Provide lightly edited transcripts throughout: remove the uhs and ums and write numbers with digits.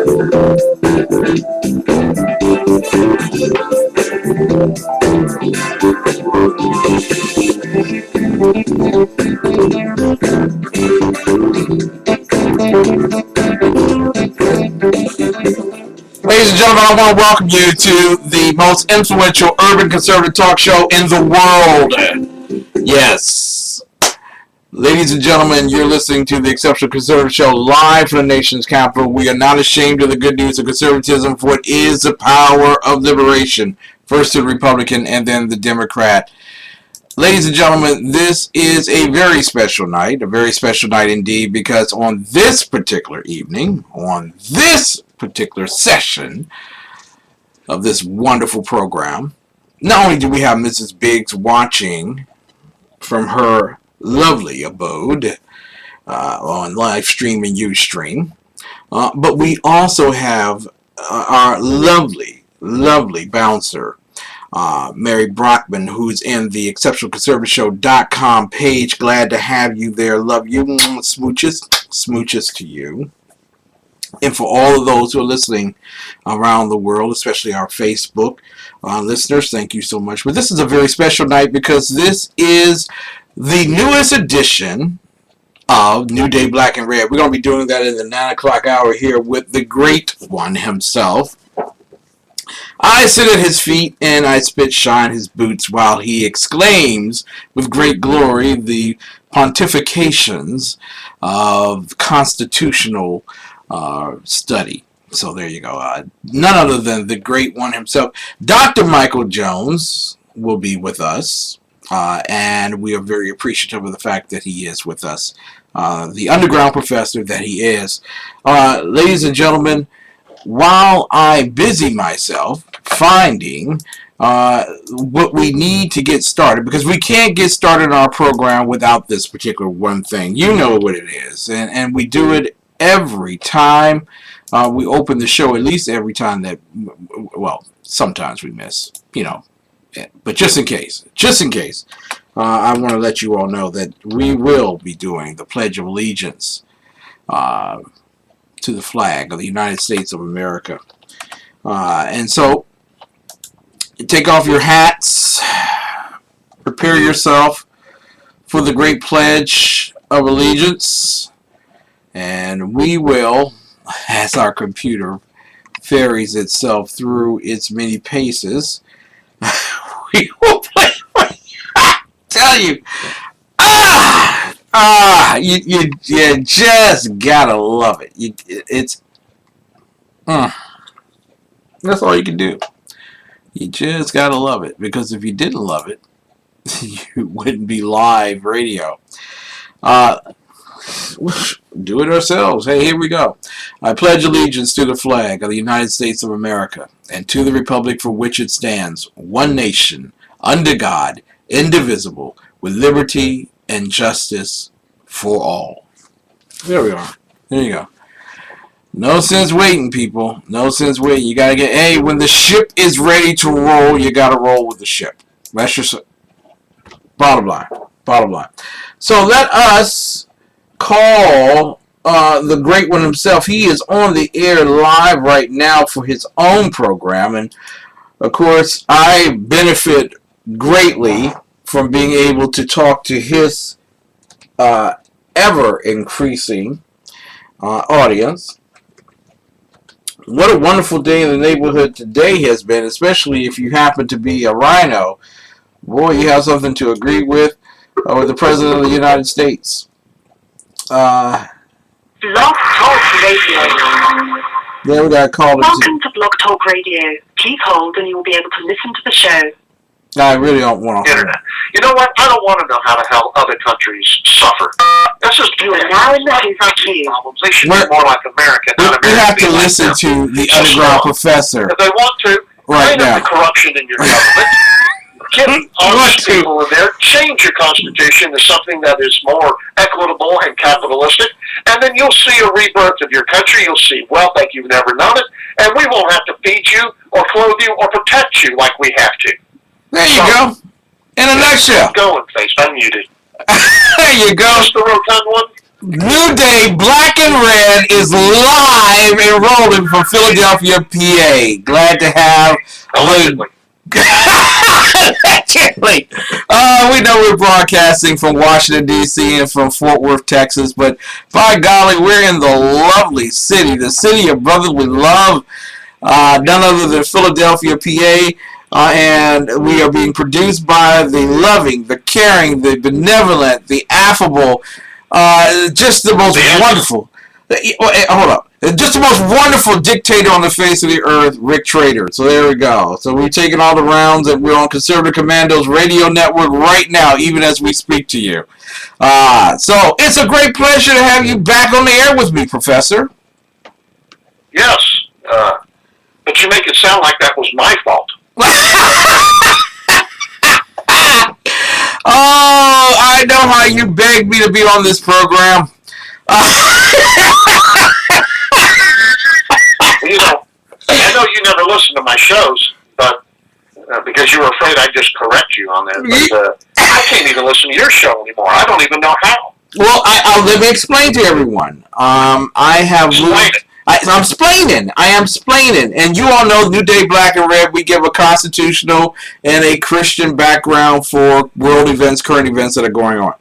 Ladies and gentlemen, I want to welcome you to the most influential urban conservative talk show in the world. Yes. Ladies and gentlemen, you're listening to the Exceptional Conservative Show live from the nation's capital. We are not ashamed of the good news of conservatism, for it is the power of liberation. First to the Republican and then the Democrat. Ladies and gentlemen, this is a very special night indeed, because on this particular evening, on this particular session of this wonderful program, not only do we have Mrs. Biggs watching from her lovely abode on live stream and Ustream, but we also have our lovely bouncer, Mary Brockman, who's in the exceptionalconservativeshow.com page. Glad to have you there. Love you. Smooches to you. And for all of those who are listening around the world, especially our Facebook listeners, thank you so much. But this is a very special night because this is the newest edition of New Day Black and Red. We're going to be doing that in the 9 o'clock hour here with the great one himself. I sit at his feet and I spit shine his boots while he exclaims with great glory the pontifications of constitutional study. So there you go. None other than the great one himself. Dr. Michael Jones will be with us, and we are very appreciative of the fact that he is with us. The underground professor that he is. Ladies and gentlemen, while I busy myself finding what we need to get started, because we can't get started on our program without this particular one thing. You know what it is, and we do it every time we open the show, at least every time that, well, sometimes we miss, but just in case, I want to let you all know that we will be doing the Pledge of Allegiance to the flag of the United States of America. And so, take off your hats, prepare yourself for the great Pledge of Allegiance, and we will, as our computer ferries itself through its many paces, we will play. Tell you, you just gotta love it. That's all you can do. You just gotta love it, because if you didn't love it, you wouldn't be live radio. Do it ourselves. Hey, here we go. I pledge allegiance to the flag of the United States of America and to the republic for which it stands, one nation, under God, indivisible, with liberty and justice for all. There we are. There you go. No sense waiting, people. No sense waiting. You gotta get, when the ship is ready to roll, you gotta roll with the ship. That's just bottom line. So let us call the great one himself. He is on the air live right now for his own program, and of course I benefit greatly from being able to talk to his ever increasing audience. What a wonderful day in the neighborhood today has been, especially if you happen to be a rhino. Boy, you have something to agree with the President of the United States. Blog Talk Radio. There we got called. Welcome to Blog Talk Radio. Please hold and you will be able to listen to the show. I really don't want to. Internet. You know what? I don't want to know how the hell other countries suffer. That's just you are now in the queue. Problems. They should be more like America, not America. We have to listen to the underground professor. If they want to, right now. The corruption in your government. Get honest people in there. Change your constitution to something that is more equitable and capitalistic, and then you'll see a rebirth of your country. You'll see wealth like you've never known it, and we won't have to feed you or clothe you or protect you like we have to. There you go. In a nutshell. Going, face. I'm muted. There you go. Just the rotund one? New Day Black and Red is live and rolling from Philadelphia, PA. Glad to have Allegedly. Allegedly. We know we're broadcasting from Washington, D.C. and from Fort Worth, Texas, but by golly, we're in the lovely city, the city of brotherly love, none other than Philadelphia, PA. And we are being produced by the loving, the caring, the benevolent, the affable, just the most wonderful. Hold up. Just the most wonderful dictator on the face of the earth, Rick Trader. So there we go. So we're taking all the rounds, and we're on Conservative Commandos Radio Network right now, even as we speak to you. So it's a great pleasure to have you back on the air with me, Professor. Yes. But you make it sound like that was my fault. Oh, I know how you begged me to be on this program. You know, I know you never listen to my shows, but because you were afraid I'd just correct you on that. But I can't even listen to your show anymore. I don't even know how. Well, let me explain to everyone. I have moved. I'm explaining. I am explaining. And you all know New Day Black and Red, we give a constitutional and a Christian background for world events, current events that are going on.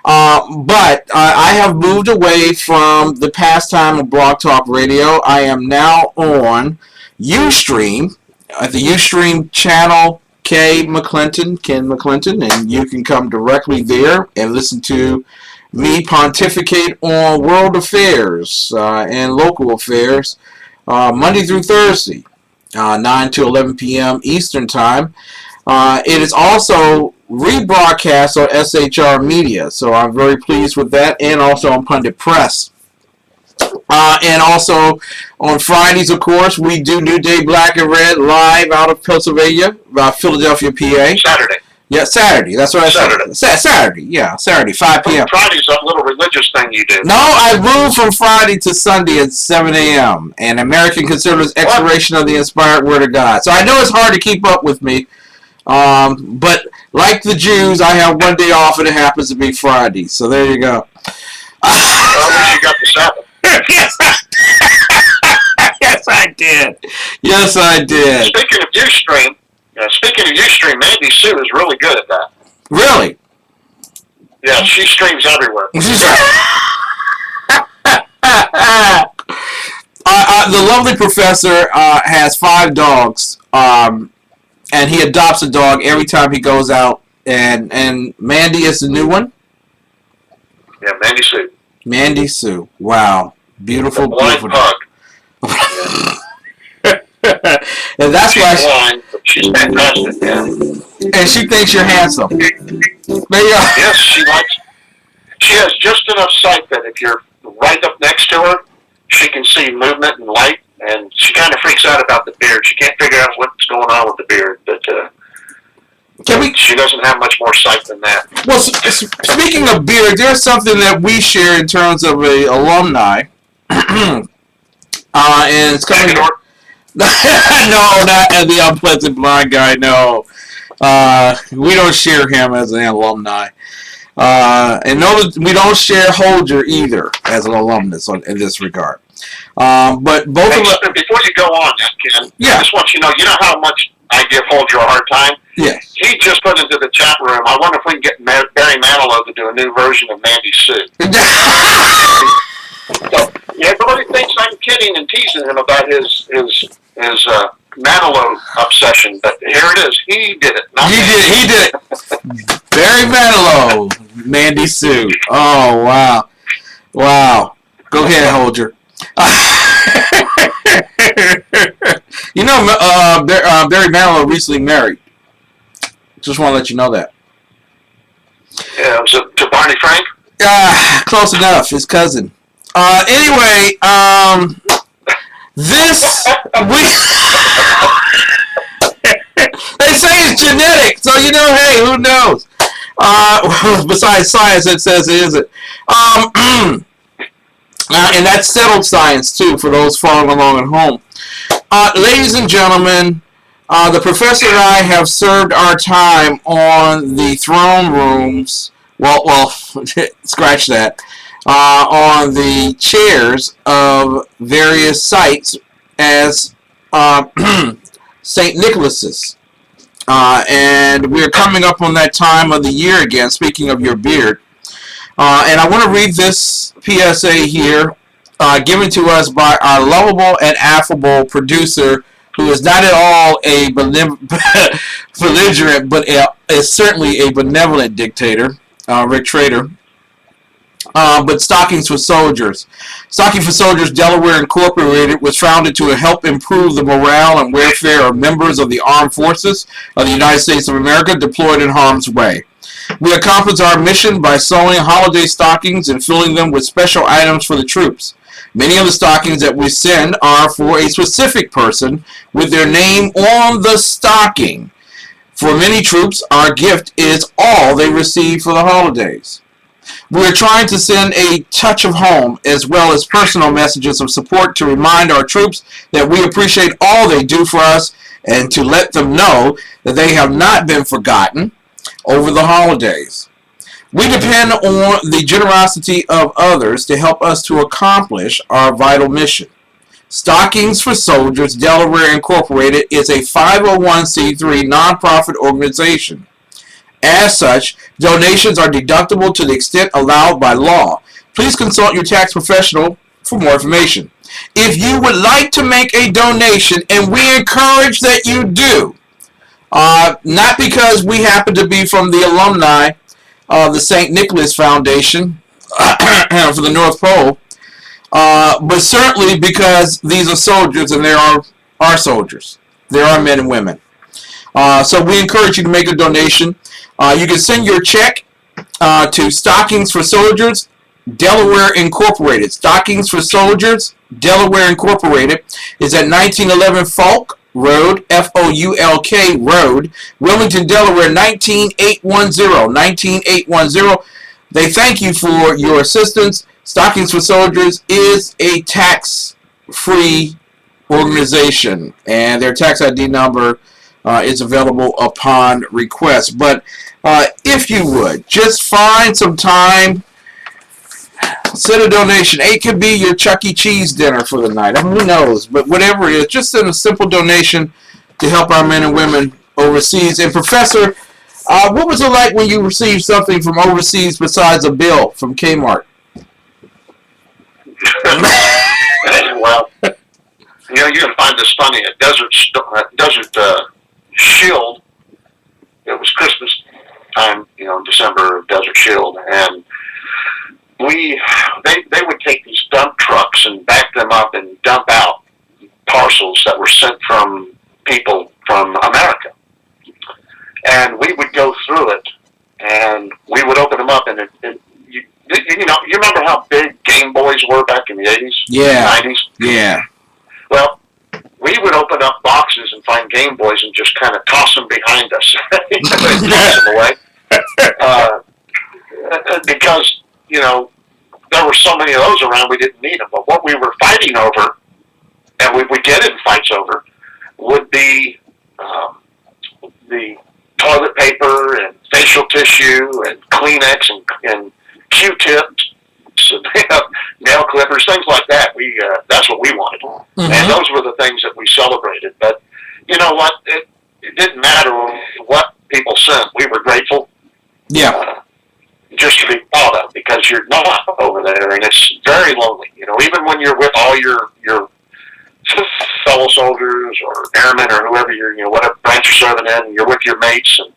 But I have moved away from the pastime of Blog Talk Radio. I am now on Ustream, at the Ustream channel Ken McClinton, and you can come directly there and listen to me pontificate on world affairs and local affairs Monday through Thursday, 9 to 11 p.m. Eastern Time. It is also rebroadcast on SHR Media, so I'm very pleased with that, and also on Pundit Press. And also on Fridays, of course, we do New Day Black and Red live out of Pennsylvania, Philadelphia, PA. Saturday. Yeah, Saturday. That's what I said. Saturday. Yeah, Saturday, 5 p.m. Friday's a little religious thing you do. No, I moved from Friday to Sunday at 7 a.m. and American Conservatives' Exploration of the Inspired Word of God. So I know it's hard to keep up with me, but like the Jews, I have one day off and it happens to be Friday. So there you go. Well, at least you got the Sabbath. Yes, I did. Yes, I did. Speaking of Ustream, Mandy Sue is really good at that. Really? Yeah, she streams everywhere. The lovely professor has 5 dogs, and he adopts a dog every time he goes out. And Mandy is the new one? Yeah, Mandy Sue. Mandy Sue. Wow. Beautiful, beautiful. Pug. And that's why blind, but she's fantastic, yeah. And she thinks you're handsome. There you go. Yes, she has just enough sight that if you're right up next to her, she can see movement and light, and she kind of freaks out about the beard. She can't figure out what's going on with the beard, but she doesn't have much more sight than that. Well, speaking of beard, there's something that we share in terms of a alumni, and it's coming. No, not as the unpleasant blind guy. No, we don't share him as an alumni, and no, we don't share Holger either as an alumnus in this regard. But both of us. Before you go on, Ken, yeah. I just want you to know. You know how much I give Holger a hard time. Yes. He just put into the chat room. I wonder if we can get Barry Manilow to do a new version of Mandy Sue. So, everybody thinks I'm kidding and teasing him about his Manilow obsession, but here it is. He did it. He did it. Barry Manilow, Mandy Sue. Oh, wow. Wow. Go ahead, Holger. You know, Barry Manilow recently married. Just want to let you know that. Yeah, was it to Barney Frank? Close enough. His cousin. Anyway, this they say it's genetic, so you know, hey, who knows? Besides science, it says it isn't. And that's settled science too for those following along at home. Ladies and gentlemen, the professor and I have served our time on the throne rooms. Well, scratch that. on the chairs of various sites as St. Nicholas's. And we're coming up on that time of the year again, speaking of your beard. And I want to read this PSA here, given to us by our lovable and affable producer, who is not at all a belligerent, but is certainly a benevolent dictator, Rick Trader. But Stockings for Soldiers. Stocking for Soldiers Delaware Incorporated was founded to help improve the morale and welfare of members of the armed forces of the United States of America deployed in harm's way. We accomplish our mission by sewing holiday stockings and filling them with special items for the troops. Many of the stockings that we send are for a specific person with their name on the stocking. For many troops, our gift is all they receive for the holidays. We are trying to send a touch of home as well as personal messages of support to remind our troops that we appreciate all they do for us and to let them know that they have not been forgotten over the holidays. We depend on the generosity of others to help us to accomplish our vital mission. Stockings for Soldiers Delaware Incorporated is a 501c3 nonprofit organization. As such, donations are deductible to the extent allowed by law. Please consult your tax professional for more information. If you would like to make a donation, and we encourage that you do, not because we happen to be from the alumni of the St. Nicholas Foundation for the North Pole, but certainly because these are soldiers and they are our soldiers. They are men and women. So we encourage you to make a donation. You can send your check to Stockings for Soldiers, Delaware Incorporated. Stockings for Soldiers, Delaware Incorporated is at 1911 Falk Road, F-O-U-L-K Road, Wilmington, Delaware, 19810. 19810. They thank you for your assistance. Stockings for Soldiers is a tax-free organization, and their tax ID number is available upon request. But if you would, just find some time, send a donation. It could be your Chuck E. Cheese dinner for the night. I mean, who knows? But whatever it is, just send a simple donation to help our men and women overseas. And Professor, what was it like when you received something from overseas besides a bill from Kmart? Well, you can find this funny at Desert Shield. It was Christmas time, in December, Desert Shield, and they would take these dump trucks and back them up and dump out parcels that were sent from people from America. And we would go through it, and we would open them up, and you remember how big Game Boys were back in the 80s? Yeah. 90s? Yeah. Well, we would open up boxes and find Game Boys and just kind of toss them behind us. Toss them away. Because, there were so many of those around, we didn't need them. But what we were fighting over, and we would get in fights over, would be the toilet paper and facial tissue and Kleenex and Q-tips, nail clippers, things like that. That's what we wanted. Mm-hmm. And those were the things that we celebrated. But you know what? It didn't matter what people sent. We were grateful. Yeah. Just to be thought of, because you're not over there, and it's very lonely. Even when you're with all your fellow soldiers or airmen or whoever whatever branch you're serving in, and you're with your mates, and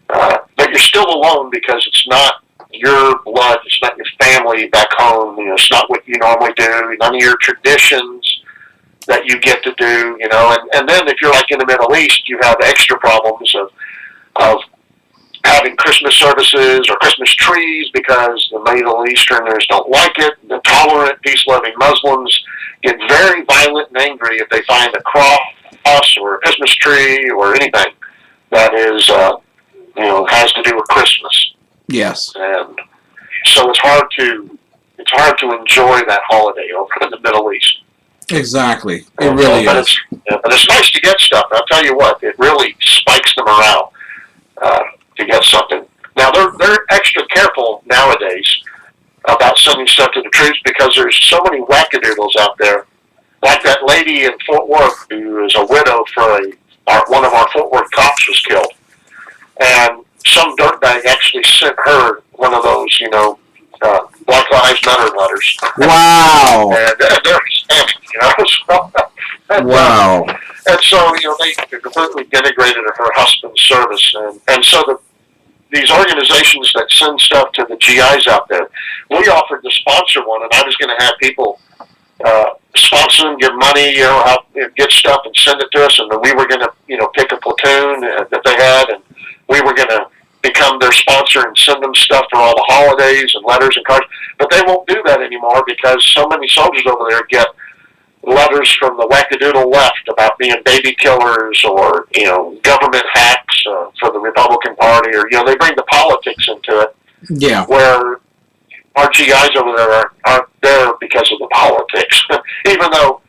but you're still alone because it's not your blood, it's not your family back home. It's not what you normally do. None of your traditions that you get to do. And then if you're like in the Middle East, you have extra problems of having Christmas services or Christmas trees because the Middle Easterners don't like it. The tolerant, peace-loving Muslims get very violent and angry if they find a cross or a Christmas tree or anything that is, has to do with Christmas. Yes. And so it's hard to enjoy that holiday over in the Middle East. Exactly. It really is. But it's nice to get stuff. I'll tell you what, it really spikes the morale. To get something. Now they're extra careful nowadays about sending stuff to the troops because there's so many wackadoodles out there. Like that lady in Fort Worth who is a widow for one of our Fort Worth cops was killed. And some dirtbag actually sent her one of those, Black Lives Matter letters. Wow. And they're Hispanic, So, wow. And so, they completely denigrated her husband's service. And so these organizations that send stuff to the GIs out there, we offered to sponsor one, and I was going to have people sponsor them, give money, help get stuff and send it to us, and then we were going to, pick a platoon that they had, and we were going to become their sponsor and send them stuff for all the holidays and letters and cards. But they won't do that anymore because so many soldiers over there get letters from the wackadoodle left about being baby killers or, government hacks for the Republican Party, or, they bring the politics into it. Yeah. Where our GIs over there aren't there because of the politics. Even though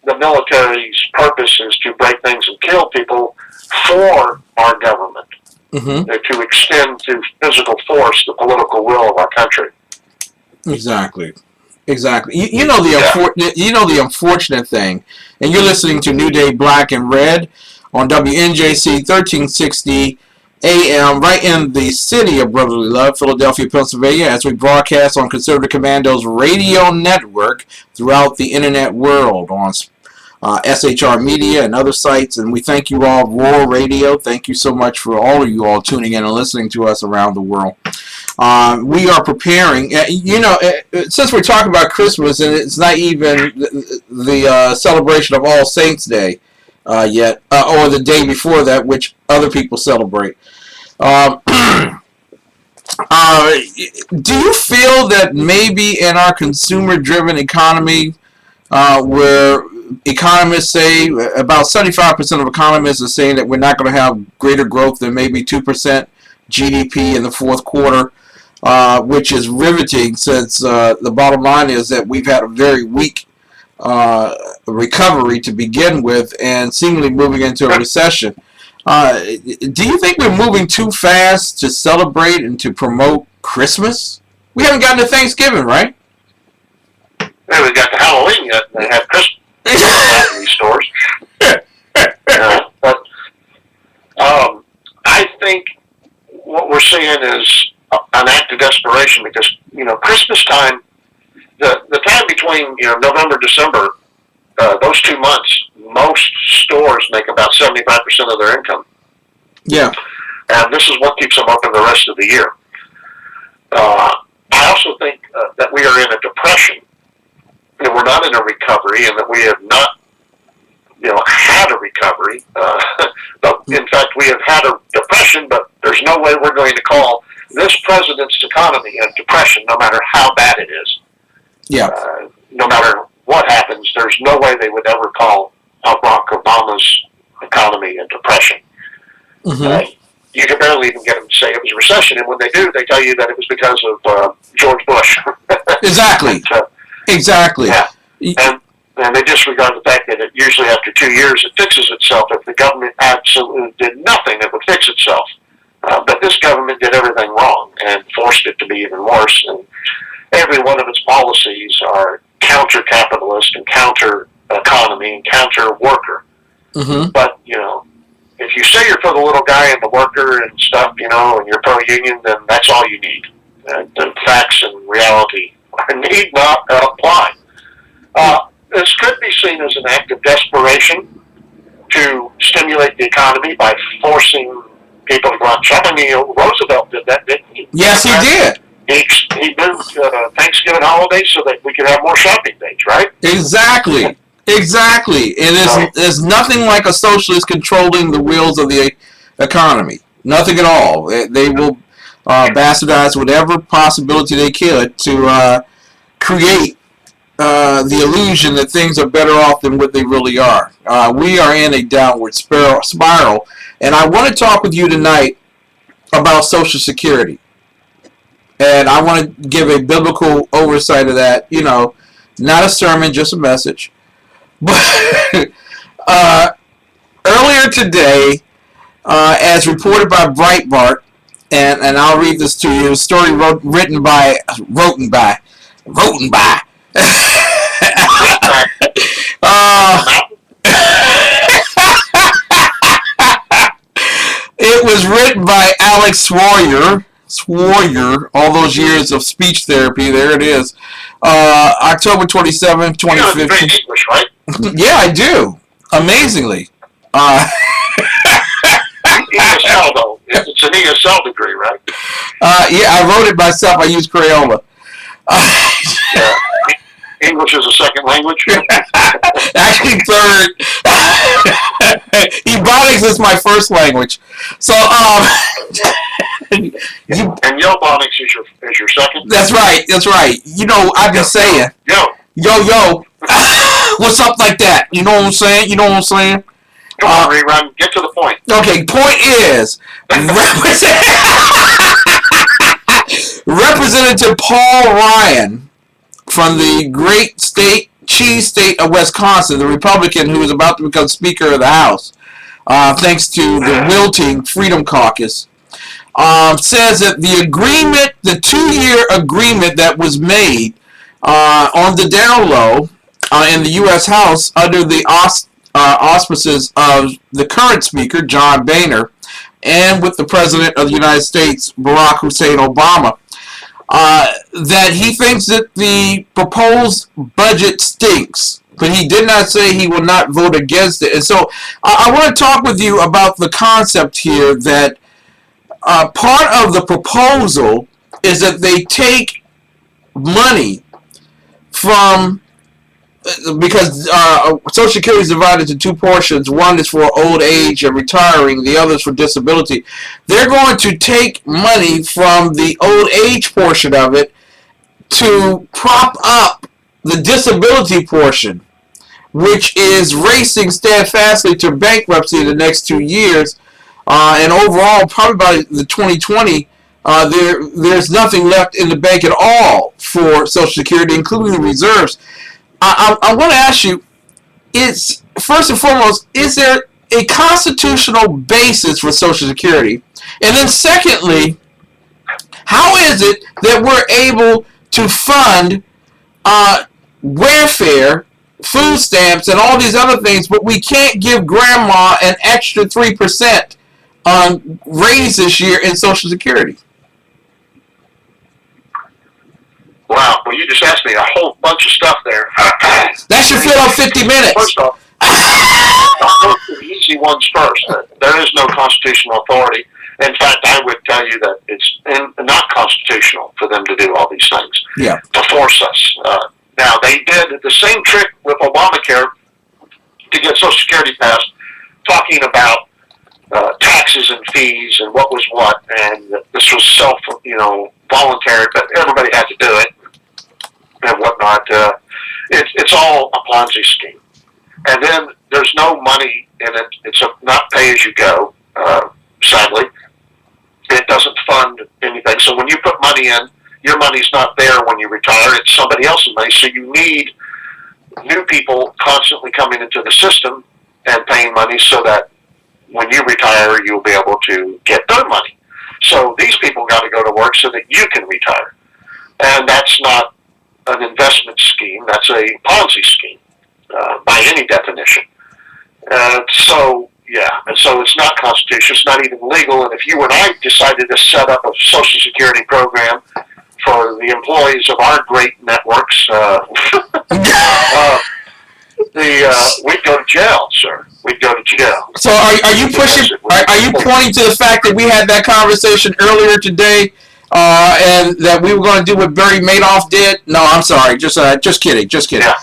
the military's purpose is to break things and kill people for our government. Mm-hmm. To extend to physical force the political will of our country. Exactly. The unfortunate thing, and you're listening to New Day Black and Red on WNJC 1360 AM, right in the city of brotherly love, Philadelphia, Pennsylvania, as we broadcast on Conservative Commandos radio network throughout the internet world on SHR Media and other sites. And we thank you all, Roar Radio. Thank you so much for all of you all tuning in and listening to us around the world. We are preparing, since we're talking about Christmas, and it's not even the celebration of All Saints Day yet, or the day before that, which other people celebrate. Do you feel that maybe in our consumer-driven economy, where economists say, about 75% of economists are saying that we're not going to have greater growth than maybe 2% GDP in the fourth quarter, which is riveting since the bottom line is that we've had a very weak recovery to begin with and seemingly moving into a recession. Do you think we're moving too fast to celebrate and to promote Christmas? We haven't gotten to Thanksgiving, right? We haven't got to Halloween yet. They have Christmas in these stores. But I think what we're seeing is an act of desperation because, Christmas time, the time between, November, December, those 2 months, most stores make about 75% of their income. Yeah. And this is what keeps them open the rest of the year. I also think that we are in a depression, and we're not in a recovery, and that we have not, had a recovery. But in fact, we have had a depression, but there's no way we're going to call this president's economy a depression, no matter how bad it is. Yeah. No matter what happens, there's no way they would ever call Barack Obama's economy a depression. Mm-hmm. You can barely even get them to say it was a recession, and when they do, they tell you that it was because of George Bush. Exactly. Exactly. Yeah. And they disregard the fact that usually after 2 years it fixes itself. If the government absolutely did nothing, it would fix itself. But this government did everything wrong and forced it to be even worse. And every one of its policies are counter-capitalist and counter-economy and counter-worker. Mm-hmm. But, if you say you're for the little guy and the worker and stuff, and you're pro-union, then that's all you need. The facts and reality need not apply. This could be seen as an act of desperation to stimulate the economy by forcing people to go out shopping. Roosevelt did that, didn't he? Yes, he did. He moved Thanksgiving holiday so that we could have more shopping days, right? Exactly. And there's nothing like a socialist controlling the wheels of the economy. Nothing at all. They will bastardize whatever possibility they could to create the illusion that things are better off than what they really are. We are in a downward spiral. And I want to talk with you tonight about Social Security. And I want to give a biblical oversight of that. Not a sermon, just a message. But earlier today, as reported by Breitbart, and I'll read this to you, a story written by Voting by. Back uh, it was written by Alex Swaryer, all those years of speech therapy. There it is. October 27th, you know, 2015. it's English, right? Yeah, I do. Amazingly. ESL, though. It's an ESL degree, right? Yeah, I wrote it myself. I used Crayola. Yeah. English is a second language. Actually, third. Ebonics is my first language. So, And Yobonics is your second. That's right. That's right. You know, I've been saying, yo, what's up like that? You know what I'm saying? You know what I'm saying? Come on, rerun. Get to the point. Okay, point is, Representative Paul Ryan from the great cheese state of Wisconsin, the Republican who is about to become Speaker of the House, thanks to the wilting Freedom Caucus, says that the 2-year agreement that was made on the down low in the U.S. House under the auspices of the current Speaker, John Boehner, and with the President of the United States, Barack Hussein Obama, that he thinks that the proposed budget stinks, but he did not say he will not vote against it. And so I want to talk with you about the concept here that part of the proposal is that they take money from, because Social Security is divided into two portions. One is for old age and retiring. The other is for disability. They're going to take money from the old age portion of it to prop up the disability portion, which is racing steadfastly to bankruptcy in the next 2 years. And overall, probably by the 2020, there's nothing left in the bank at all for Social Security, including the reserves. I want to ask you, first and foremost, is there a constitutional basis for Social Security? And then secondly, how is it that we're able to fund welfare, food stamps, and all these other things, but we can't give grandma an extra 3% raise this year in Social Security? Wow, well, you just asked me a whole bunch of stuff there. That should fill up 50 minutes. First off, I'll go to the easy ones first. There is no constitutional authority. In fact, I would tell you that it's not constitutional for them to do all these things, to force us. Now, they did the same trick with Obamacare to get Social Security passed, talking about taxes and fees and what was what, and this was voluntary, but everybody had to do it and whatnot. It's all a Ponzi scheme. And then there's no money in it. It's not pay as you go, sadly. It doesn't fund anything. So when you put money in, your money's not there when you retire. It's somebody else's money. So you need new people constantly coming into the system and paying money so that when you retire, you'll be able to get their money. So these people got to go to work so that you can retire. And that's not an investment scheme. That's a Ponzi scheme by any definition. So it's not constitutional. It's not even legal. And if you and I decided to set up a Social Security program for the employees of our great networks, we'd go to jail, sir. We'd go to jail. So are you pushing? Are you pointing to the fact that we had that conversation earlier today, and that we were going to do what Barry Madoff did? No, I'm sorry. Just kidding. Yeah.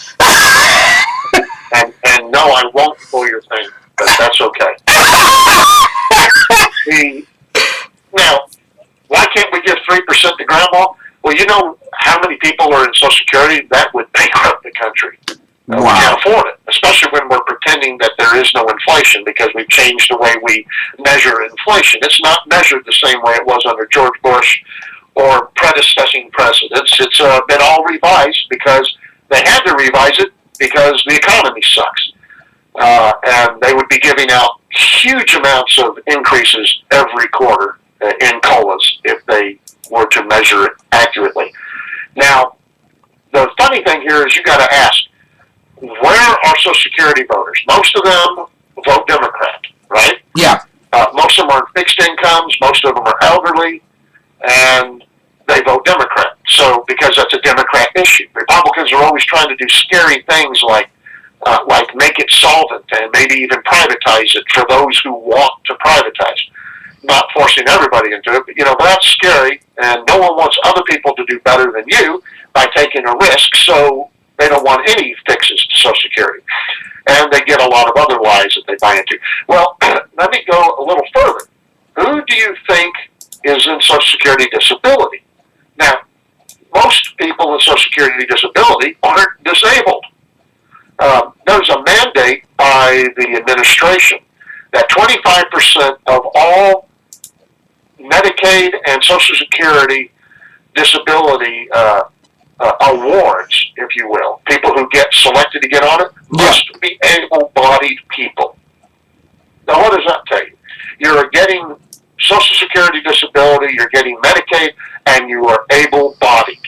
and no, I won't pull your thing, but that's okay. Now, why can't we give 3% to grandma? Well, you know how many people are in Social Security? That would bankrupt the country. Wow. We can't afford it, especially when we're pretending that there is no inflation because we've changed the way we measure inflation. It's not measured the same way it was under George Bush or predecessing presidents. It's been all revised because they had to revise it because the economy sucks. And they would be giving out huge amounts of increases every quarter in COLAs if they were to measure it accurately. Now, the funny thing here is you got to ask, where are Social Security voters? Most of them vote Democrat, right? Yeah. Most of them are fixed incomes. Most of them are elderly, and they vote Democrat. So because that's a Democrat issue, Republicans are always trying to do scary things like make it solvent and maybe even privatize it for those who want to privatize. Not forcing everybody into it, but that's scary, and no one wants other people to do better than you by taking a risk. So they don't want any fixes to Social Security. And they get a lot of other lies that they buy into. Well, let me go a little further. Who do you think is in Social Security disability? Now, most people in Social Security disability aren't disabled. There's a mandate by the administration that 25% of all Medicaid and Social Security disability awards, if you will, people who get selected to get on it, must be able-bodied people. Now, what does that tell you? You're getting Social Security disability, you're getting Medicaid, and you are able-bodied.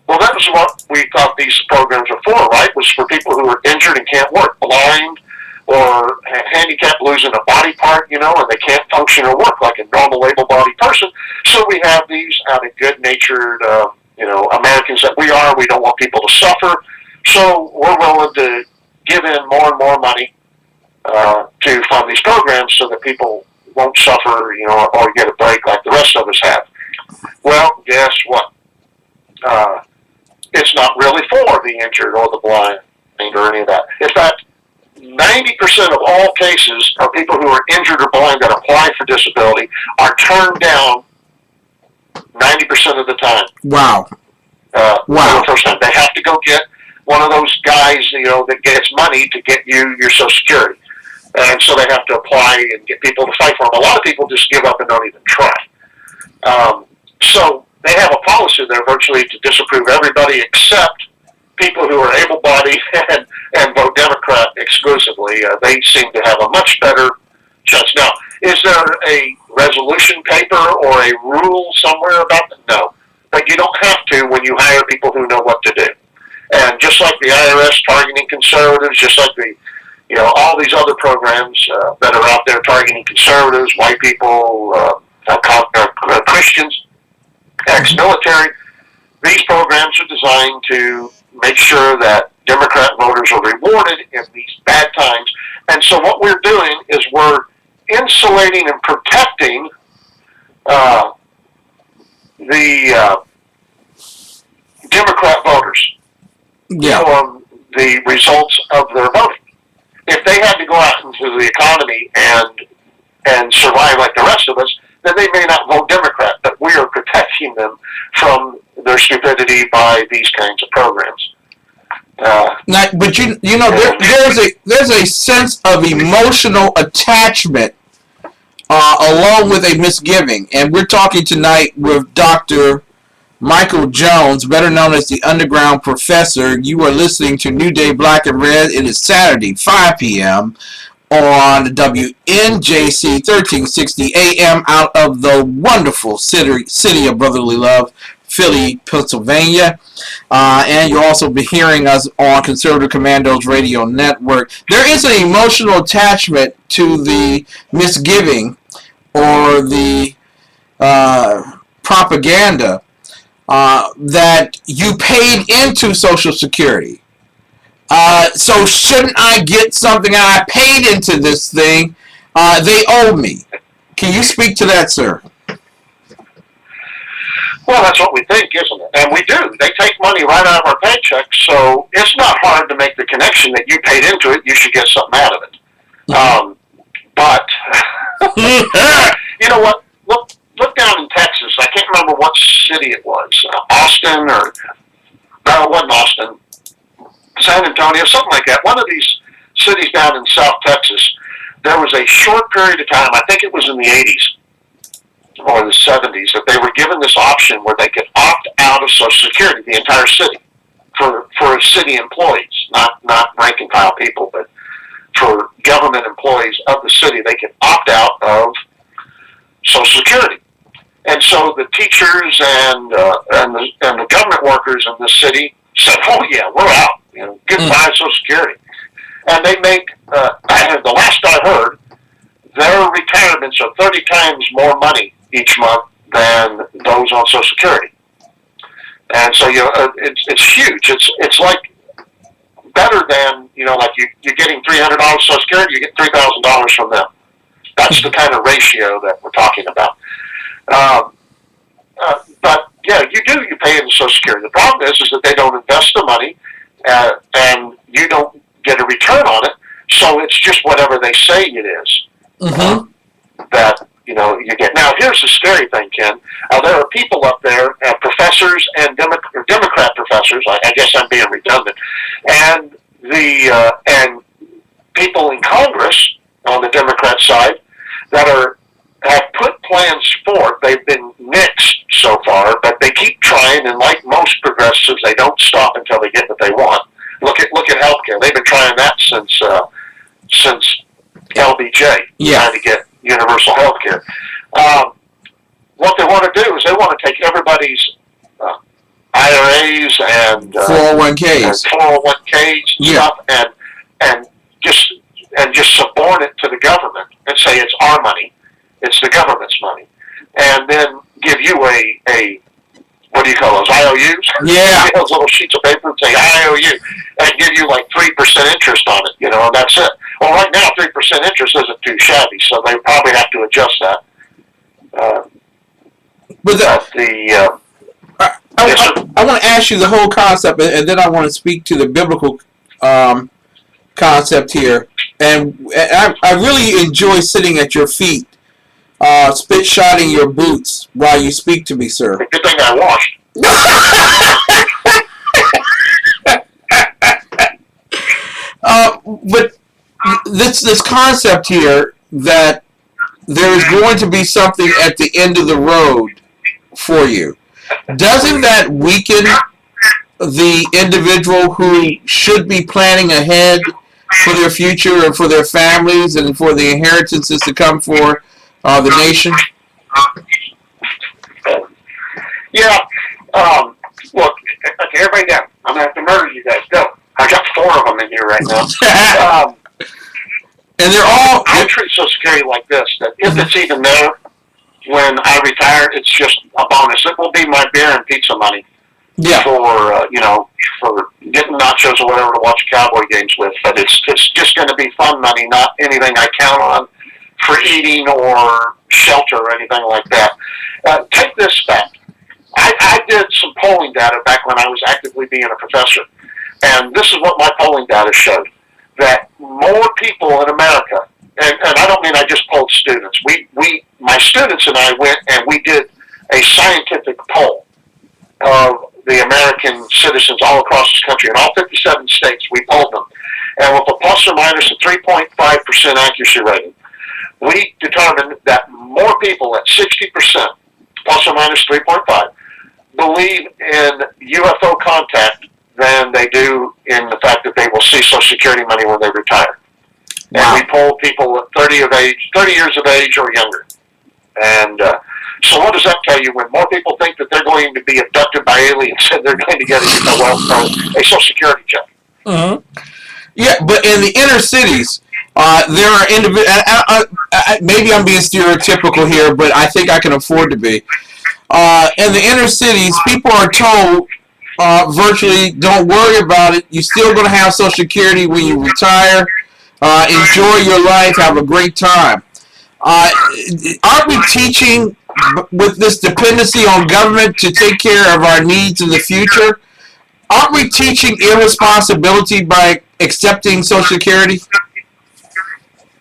Well, that was what we thought these programs were for, right? Was for people who are injured and can't work, blind or handicapped, losing a body part, and they can't function or work like a normal able-bodied person. So we have these out of good-natured, Americans that we are. We don't want people to suffer. So we're willing to give in more and more money to fund these programs so that people won't suffer, or get a break like the rest of us have. Well, guess what? It's not really for the injured or the blind or any of that. In fact, 90% of all cases of people who are injured or blind that apply for disability are turned down 90% of the time. Wow. For the first time. They have to go get one of those guys, that gets money to get you your Social Security. And so they have to apply and get people to fight for them. A lot of people just give up and don't even try. So they have a policy there virtually to disapprove everybody except people who are able-bodied and vote Democrat exclusively. They seem to have a much better chance. Now, is there a resolution paper or a rule somewhere about that? No. But you don't have to when you hire people who know what to do. And just like the IRS targeting conservatives, just like all these other programs that are out there targeting conservatives, white people, Christians, ex-military, these programs are designed to make sure that Democrat voters are rewarded in these bad times. And so what we're doing is we're insulating and protecting the Democrat voters from the results of their voting. If they had to go out into the economy and survive like the rest of us, then they may not vote Democrat, but we are protecting them from their stupidity by these kinds of programs. Now, but there's a sense of emotional attachment along with a misgiving, and we're talking tonight with Dr. Michael Jones, better known as the Underground Professor. You are listening to New Day Black and Red. It is Saturday, 5 p.m. on WNJC 1360 AM out of the wonderful city of brotherly love, Philly, Pennsylvania. And you'll also be hearing us on Conservative Commandos Radio Network. There is an emotional attachment to the misgiving or the propaganda that you paid into Social Security. So shouldn't I get something? I paid into this thing. They owe me. Can you speak to that, sir? Well, that's what we think, isn't it? And we do. They take money right out of our paychecks, so it's not hard to make the connection that you paid into it, you should get something out of it. But, you know what? Look down in Texas. I can't remember what city it was. Austin or... No, it wasn't Austin. San Antonio, something like that. One of these cities down in South Texas, there was a short period of time, I think it was in the 80s or the 70s, that they were given this option where they could opt out of Social Security, the entire city, for city employees, not rank and file people, but for government employees of the city, they could opt out of Social Security. And so the teachers and the government workers in the city said, "Oh yeah, we're out. Goodbye Social Security." And they make the last I heard, their retirements are 30 times more money each month than those on Social Security. And so it's huge. It's like better than like you're getting $300 Social Security, you get $3,000 from them. That's the kind of ratio that we're talking about. But yeah, you pay into Social Security. The problem is that they don't invest the money, and you don't get a return on it. So it's just whatever they say it is that you get. Now here's the scary thing, Ken. There are people up there, professors and Democrat professors. I guess I'm being redundant, and and people in Congress on the Democrat side that have put plans forth. They've been nixed so far, but they keep trying. And like most progressives, they don't stop until they get what they want. Look at healthcare. They've been trying that since LBJ, trying to get universal healthcare. What they want to do is they want to take everybody's IRAs and 401ks, stuff, and just suborn it to the government and say it's our money, it's the government's money, and then give you a what do you call those, IOUs? Yeah. Those little sheets of paper and say IOU, and give you like 3% interest on it, and that's it. Well, right now 3% interest isn't too shabby, so they probably have to adjust that. I want to ask you the whole concept, and then I want to speak to the biblical concept here. And I really enjoy sitting at your feet, spit-shotting your boots while you speak to me, sir. Good thing I washed. But this concept here that there is going to be something at the end of the road for you, doesn't that weaken the individual who should be planning ahead for their future and for their families and for the inheritances to come for the nation? Yeah. Look, okay, everybody down. I'm going to have to murder you guys. Go. I got 4 of them in here right now. And they're all... I treat Social Security like this, that if it's even there when I retire, it's just a bonus. It will be my beer and pizza money for getting nachos or whatever to watch Cowboy games with. But it's just going to be fun money, not anything I count on for eating or shelter or anything like that. Take this fact. I did some polling data back when I was actively being a professor, and this is what my polling data showed, that more people in America, and I don't mean I just polled students, my students and I went and we did a scientific poll of the American citizens all across this country, in all 57 states, we polled them, and with a plus or minus a 3.5% accuracy rating, we determined that more people at 60%, plus or minus 3.5, believe in UFO contact than they do in the fact that they will see Social Security money when they retire. Wow. And we polled people at 30 years of age or younger. And so what does that tell you? When more people think that they're going to be abducted by aliens and they're going to get a Social Security check. Mm-hmm. Yeah, but in the inner cities, there are individuals, maybe I'm being stereotypical here, but I think I can afford to be. In the inner cities, people are told virtually, don't worry about it. You're still going to have Social Security when you retire. Enjoy your life. Have a great time. Aren't we teaching with this dependency on government to take care of our needs in the future? Aren't we teaching irresponsibility by accepting Social Security?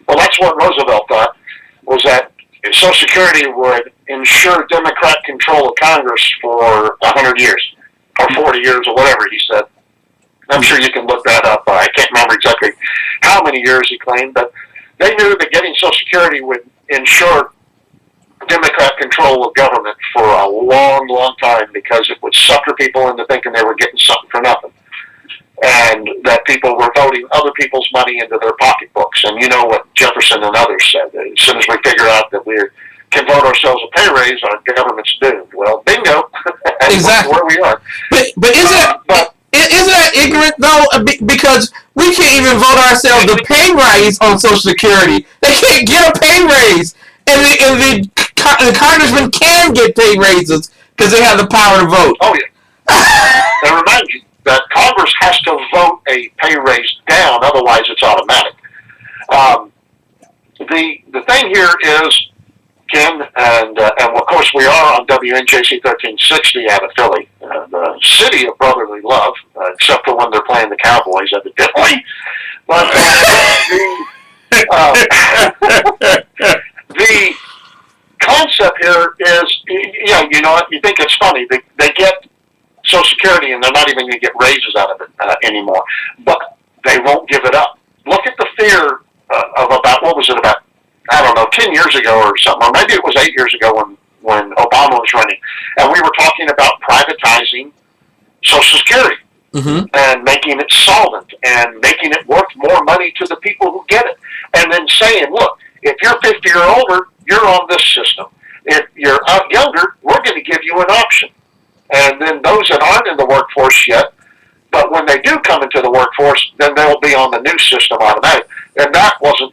Well, that's what Roosevelt thought, was that Social Security would ensure Democrat control of Congress for 100 years, or 40 years, or whatever he said. I'm sure you can look that up. I can't remember exactly how many years he claimed, but they knew that getting Social Security would ensure Democrat control of government for a long, long time, because it would sucker people into thinking they were getting something for nothing, and that people were voting other people's money into their pocketbooks. And you know what Jefferson and others said, that as soon as we figure out that we can vote ourselves a pay raise, our government's doomed. Well, bingo. That's exactly where we are. But Isn't that ignorant though? Because we can't even vote ourselves a pay raise on Social Security. They can't get a pay raise, and the congressmen can get pay raises because they have the power to vote. Oh yeah. And remind you that Congress has to vote a pay raise down, otherwise it's automatic. The thing here is, Ken, and of course we are on WNJC 1360 out of Philly, the city of brotherly love, except for when they're playing the Cowboys, evidently. But the concept here is, yeah, you know what? You think it's funny. They get Social Security and they're not even going to get raises out of it anymore, but they won't give it up. Look at the fear of about, what was it, about, I don't know, 10 years ago or something, or maybe it was 8 years ago when Obama was running, and we were talking about privatizing Social Security and making it solvent and making it worth more money to the people who get it, and then saying, look, if you're 50 or older, you're on this system. If you're younger, we're going to give you an option. And then those that aren't in the workforce yet, but when they do come into the workforce, then they'll be on the new system automatic. And that was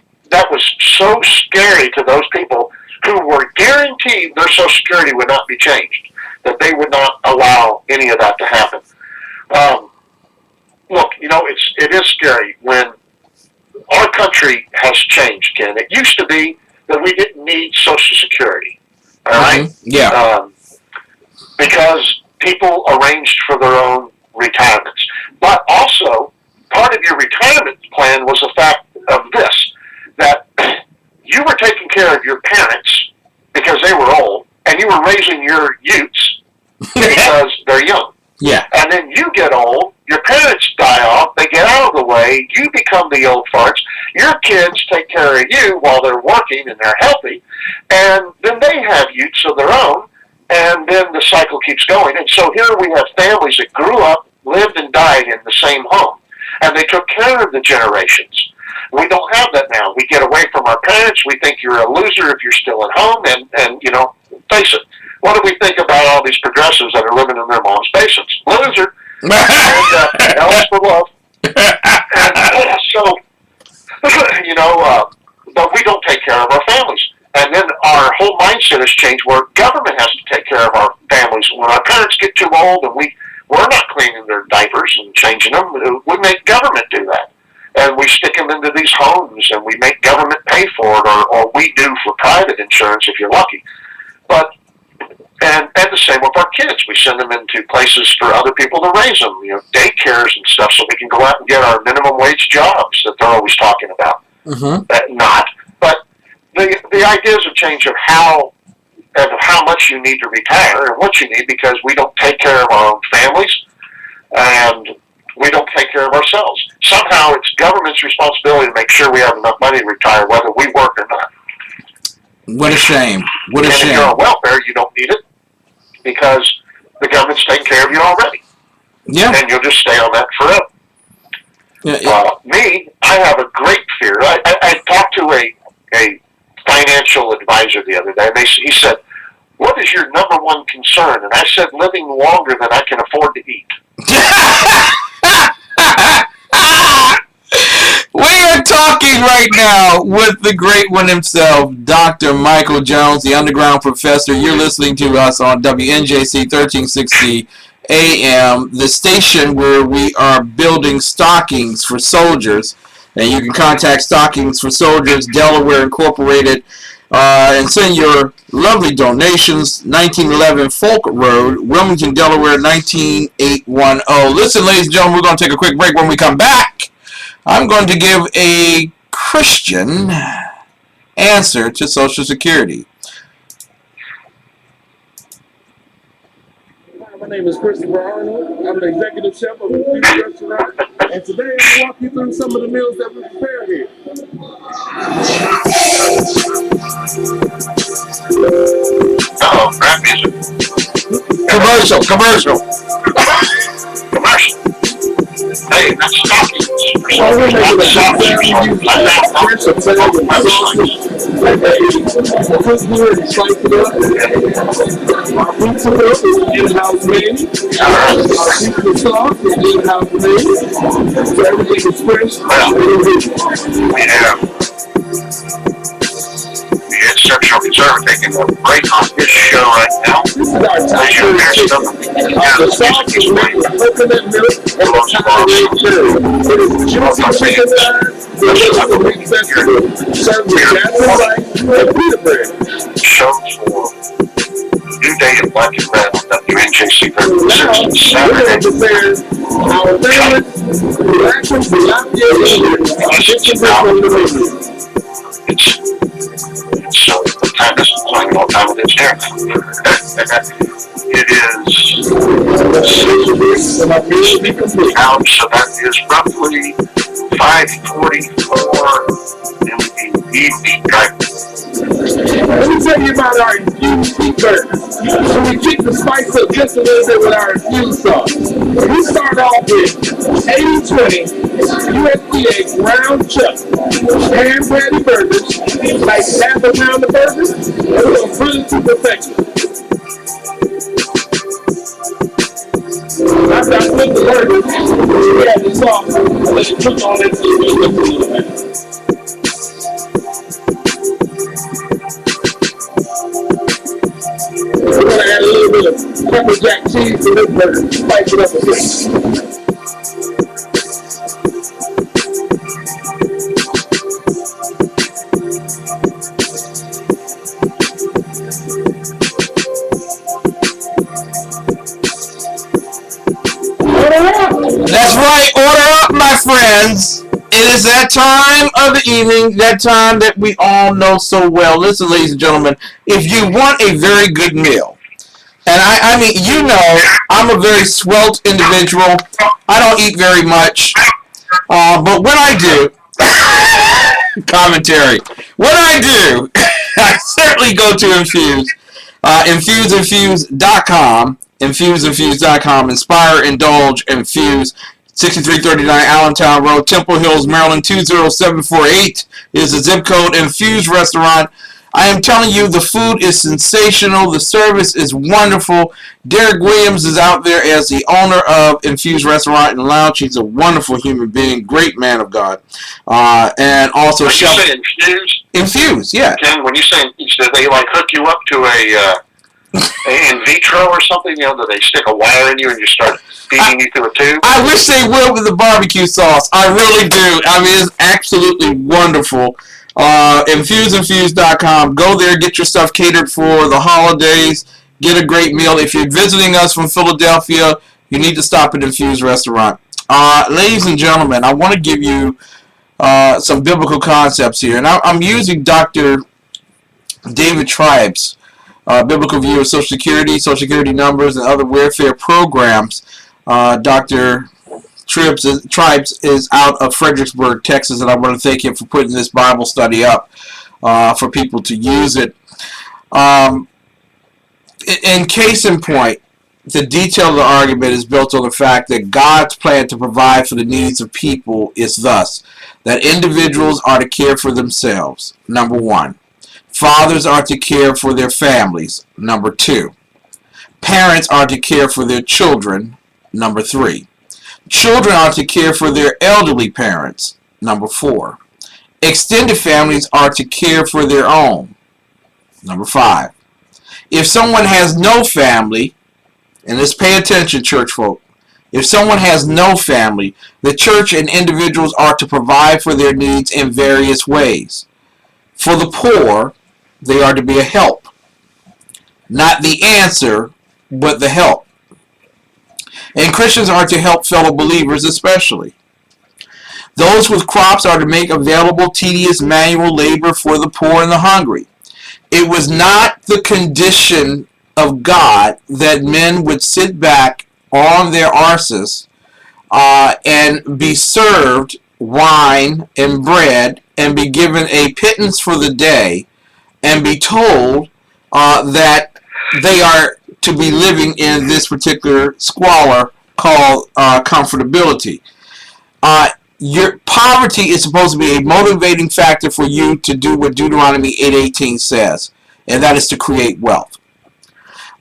so scary to those people who were guaranteed their Social Security would not be changed, that they would not allow any of that to happen. Look, you know, it is scary when our country has changed, Ken. It used to be that we didn't need Social Security, all right? Yeah. Because people arranged for their own retirements. But also, part of your retirement plan was the fact of this, that you were taking care of your parents because they were old, and you were raising your youths because they're young. Yeah. And then you get old, your parents die off, they get out of the way, you become the old farts, your kids take care of you while they're working and they're healthy, and then they have youths of their own, and then the cycle keeps going. And so here we have families that grew up, lived and died in the same home, and they took care of the generations. We don't have that now. We get away from our parents. We think you're a loser if you're still at home, and you know, face it. What do we think about all these progressives that are living in their mom's basements? Loser. And else for love. And so, you know, but we don't take care of our families. And then our whole mindset has changed where government has to take care of our families. When our parents get too old and we're not cleaning their diapers and changing them, we make government do that. And we stick them into these homes and we make government pay for it, or we do for private insurance if you're lucky. But and the same with our kids. We send them into places for other people to raise them, you know, daycares and stuff, so we can go out and get our minimum wage jobs that they're always talking about. But the ideas have changed of how much you need to retire and what you need, because we don't take care of our own families and we don't take care of ourselves. Somehow it's government's responsibility to make sure we have enough money to retire, whether we work or not. What a shame. What a and shame. If you're on welfare, you don't need it because the government's taking care of you already. Yeah. And you'll just stay on that forever. Me, I have a great fear. I talked to a financial advisor the other day, and he said, "What is your number one concern?" And I said, "Living longer than I can afford to eat." We are talking right now with the great one himself, Dr. Michael Jones, the Underground Professor. You're listening to us on WNJC 1360 AM, the station where we are building stockings for soldiers. And you can contact Stockings for Soldiers, Delaware Incorporated, and send your lovely donations. 1911 Folk Road, Wilmington, Delaware, 19810. Listen, ladies and gentlemen, we're going to take a quick break. When we come back, I'm going to give a Christian answer to Social Security. My name is Christopher Arnold. I'm the executive chef of the Future Restaurant, and today I'm going to walk you through some of the meals that we prepare here. Rap music. Commercial. Hey, that's stockings. So we're making a some salad and sausage, and they cook here and slice it up. Our pizza dough is in-house made. Our pizza sauce is in-house made. So everything is fresh. We have the Instructional Conservative taking a break on this show right now. This is our top 36. The sauce is made with coconut milk and the Thai cherry. It is juicy chicken thighs, delicious and mixed vegetables, served with jasmine rice and pita bread. Show for New Day and Black and Red on WNJC 36 Now, we're going to Saturday. prepare our favorite relaxing tilapia eaters. Chicken from the menu. So the time is playing what time it is here. It is 6 And our meal will be complete. out, so that is roughly 5:44 in the evening. Right? Let me tell you about our infused beef burger. So we keep the spice up just a little bit with our infused sauce. We start off with 80-20 USDA ground chuck pan patty burgers, like half a pound of burgers, and we're going to grill it to perfection. After I put the burgers, we add the sauce and let it cook on it until it looks a little bit. We're going to add a little bit of pepper jack cheese to this burger, spice it up a bit. That's right, order up, my friends. It is that time of the evening, that time that we all know so well. Listen, ladies and gentlemen, if you want a very good meal, and I mean, you know, I'm a very svelte individual. I don't eat very much, but when I do, commentary. When I do, I certainly go to Infuse. InfuseInfuse.com. InfuseInfuse.com. Inspire, indulge, infuse. 6339 Allentown Road, Temple Hills, Maryland 20748 is the zip code. Infuse Restaurant. I am telling you, the food is sensational. The service is wonderful. Derek Williams is out there as the owner of Infuse Restaurant and Lounge. He's a wonderful human being, great man of God. And also When you Chef say infused, Infuse, yeah. Ken, when you say they like hook you up to a in vitro or something, you know, that they stick a wire in you and you start feeding you through a tube? I wish they would with the barbecue sauce. I really do. I mean, it's absolutely wonderful. InfuseInfuse.com. Go there, get your stuff catered for the holidays. Get a great meal. If you're visiting us from Philadelphia, you need to stop at Infuse Restaurant. Ladies and gentlemen, I want to give you some biblical concepts here. And I'm using Dr. David Tribe's Biblical View of Social Security numbers, and other welfare programs. Dr. Tribes is out of Fredericksburg, Texas, and I want to thank him for putting this Bible study up for people to use it. In case in point, the detail of the argument is built on the fact that God's plan to provide for the needs of people is thus: that individuals are to care for themselves, number one. Fathers are to care for their families, number two. Parents are to care for their children, number three. Children are to care for their elderly parents, number four. Extended families are to care for their own, number five. If someone has no family, and let's pay attention, church folk, if someone has no family, the church and individuals are to provide for their needs in various ways. For the poor, they are to be a help. Not the answer, but the help. And Christians are to help fellow believers especially. Those with crops are to make available tedious manual labor for the poor and the hungry. It was not the condition of God that men would sit back on their arses and be served wine and bread and be given a pittance for the day and be told that they are to be living in this particular squalor called comfortability. Your poverty is supposed to be a motivating factor for you to do what Deuteronomy 8:18 says, and that is to create wealth.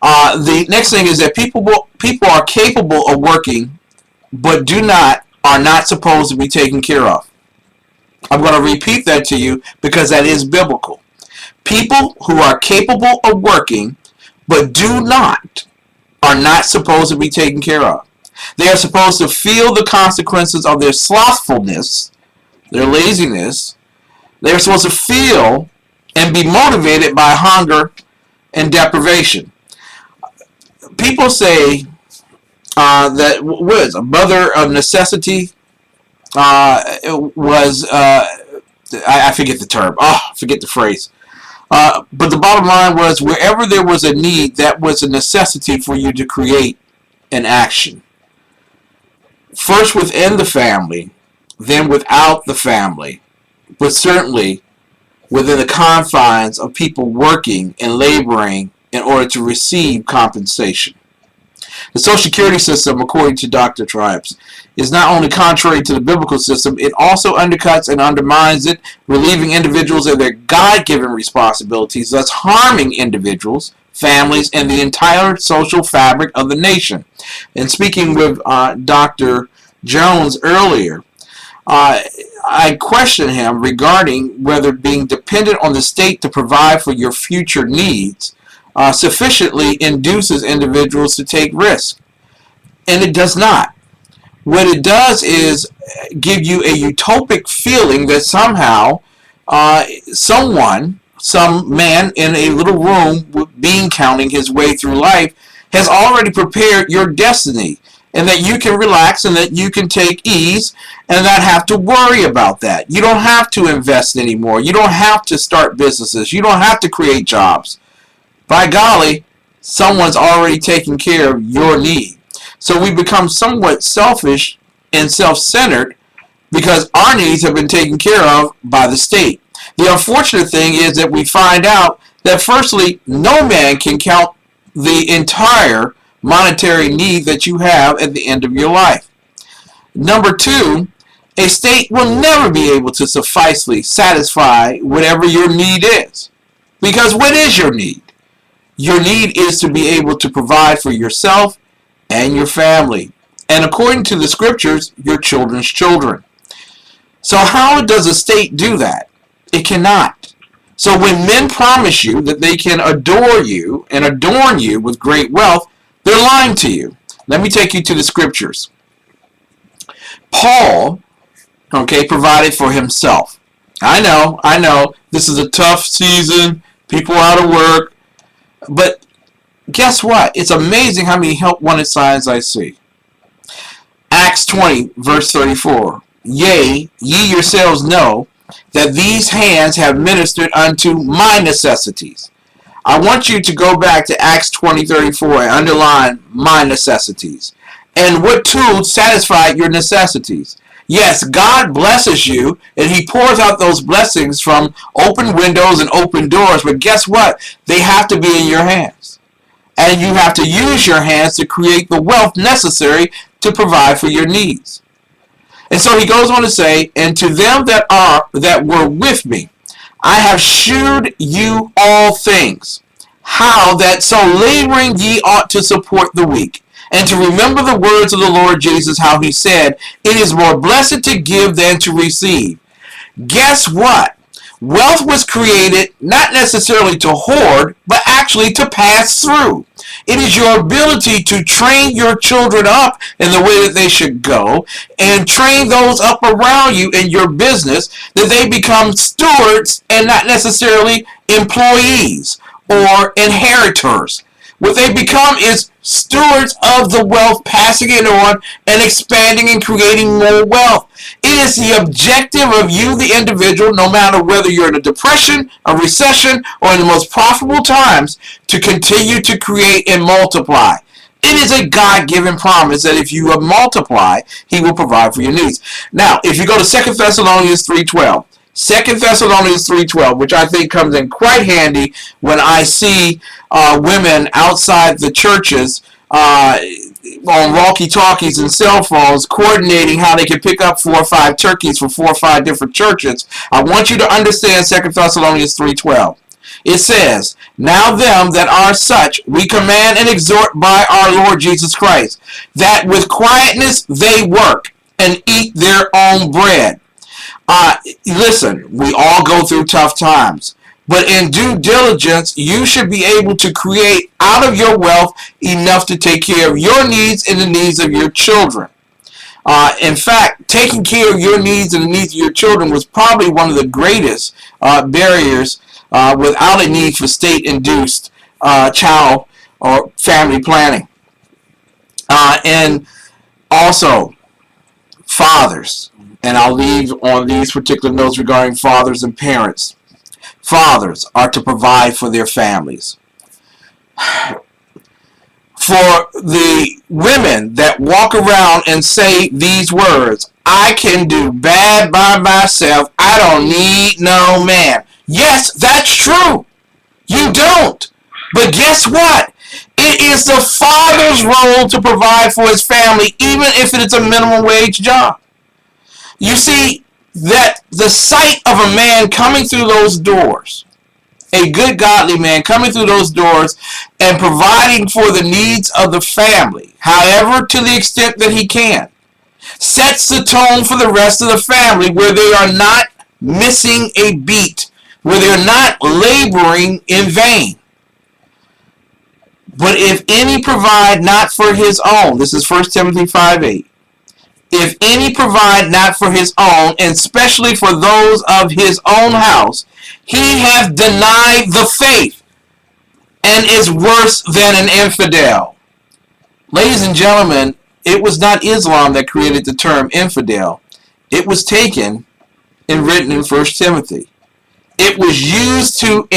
The next thing is that people are capable of working, but are not supposed to be taken care of. I'm going to repeat that to you because that is biblical. People who are capable of working, but are not supposed to be taken care of. They are supposed to feel the consequences of their slothfulness, their laziness. They are supposed to feel and be motivated by hunger and deprivation. People say that a mother of necessity was, I forget the term. I forget the phrase. But the bottom line was, wherever there was a need, that was a necessity for you to create an action. First within the family, then without the family, but certainly within the confines of people working and laboring in order to receive compensation. The Social Security system, according to Dr. Tribes, is not only contrary to the biblical system, it also undercuts and undermines it, relieving individuals of their God-given responsibilities, thus harming individuals, families, and the entire social fabric of the nation. And speaking with Dr. Jones earlier, I questioned him regarding whether being dependent on the state to provide for your future needs sufficiently induces individuals to take risks. And it does not. What it does is give you a utopic feeling that somehow some man in a little room with bean counting his way through life has already prepared your destiny, and that you can relax and that you can take ease and not have to worry about that. You don't have to invest anymore. You don't have to start businesses. You don't have to create jobs. By golly, someone's already taking care of your need. So we become somewhat selfish and self-centered because our needs have been taken care of by the state. The unfortunate thing is that we find out that firstly, no man can count the entire monetary need that you have at the end of your life. Number two, a state will never be able to sufficiently satisfy whatever your need is. Because what is your need? Your need is to be able to provide for yourself and your family, and according to the scriptures, your children's children. So how does a state do that? It cannot. So when men promise you that they can adore you and adorn you with great wealth, they're lying to you. Let me take you to the scriptures. Paul, provided for himself. I know, this is a tough season, people are out of work, but guess what? It's amazing how many help wanted signs I see. Acts 20, verse 34. Yea, ye yourselves know that these hands have ministered unto my necessities. I want you to go back to Acts 20:34 and underline my necessities. And what tools satisfied your necessities? Yes, God blesses you, and He pours out those blessings from open windows and open doors, but guess what? They have to be in your hands. And you have to use your hands to create the wealth necessary to provide for your needs. And so he goes on to say, and to them that were with me, I have shewed you all things, how that so laboring ye ought to support the weak, and to remember the words of the Lord Jesus, how he said, it is more blessed to give than to receive. Guess what? Wealth was created not necessarily to hoard, but actually to pass through. It is your ability to train your children up in the way that they should go and train those up around you in your business that they become stewards and not necessarily employees or inheritors. What they become is stewards of the wealth, passing it on and expanding and creating more wealth. It is the objective of you, the individual, no matter whether you're in a depression, a recession, or in the most profitable times, to continue to create and multiply. It is a God-given promise that if you multiply, He will provide for your needs. Now, if you go to 2 Thessalonians 3:12, 2 Thessalonians 3:12, which I think comes in quite handy when I see women outside the churches on walkie-talkies and cell phones, coordinating how they can pick up 4 or 5 turkeys for 4 or 5 different churches. I want you to understand 2 Thessalonians 3:12. It says, "Now them that are such we command and exhort by our Lord Jesus Christ, that with quietness they work and eat their own bread." Listen, we all go through tough times. But in due diligence, you should be able to create out of your wealth enough to take care of your needs and the needs of your children. In fact, taking care of your needs and the needs of your children was probably one of the greatest barriers without a need for state-induced child or family planning. And also, fathers. And I'll leave on these particular notes regarding fathers and parents. Fathers are to provide for their families. For the women that walk around and say these words, "I can do bad by myself. I don't need no man." Yes, that's true. You don't. But guess what? It is the father's role to provide for his family, even if it is a minimum wage job. You see, that the sight of a man coming through those doors, a good godly man coming through those doors and providing for the needs of the family, however to the extent that he can, sets the tone for the rest of the family, where they are not missing a beat, where they're not laboring in vain. But if any provide not for his own, this is 1 Timothy 5:8. If any provide not for his own, and especially for those of his own house, he hath denied the faith, and is worse than an infidel. Ladies and gentlemen, it was not Islam that created the term infidel. It was taken and written in 1 Timothy. It was used to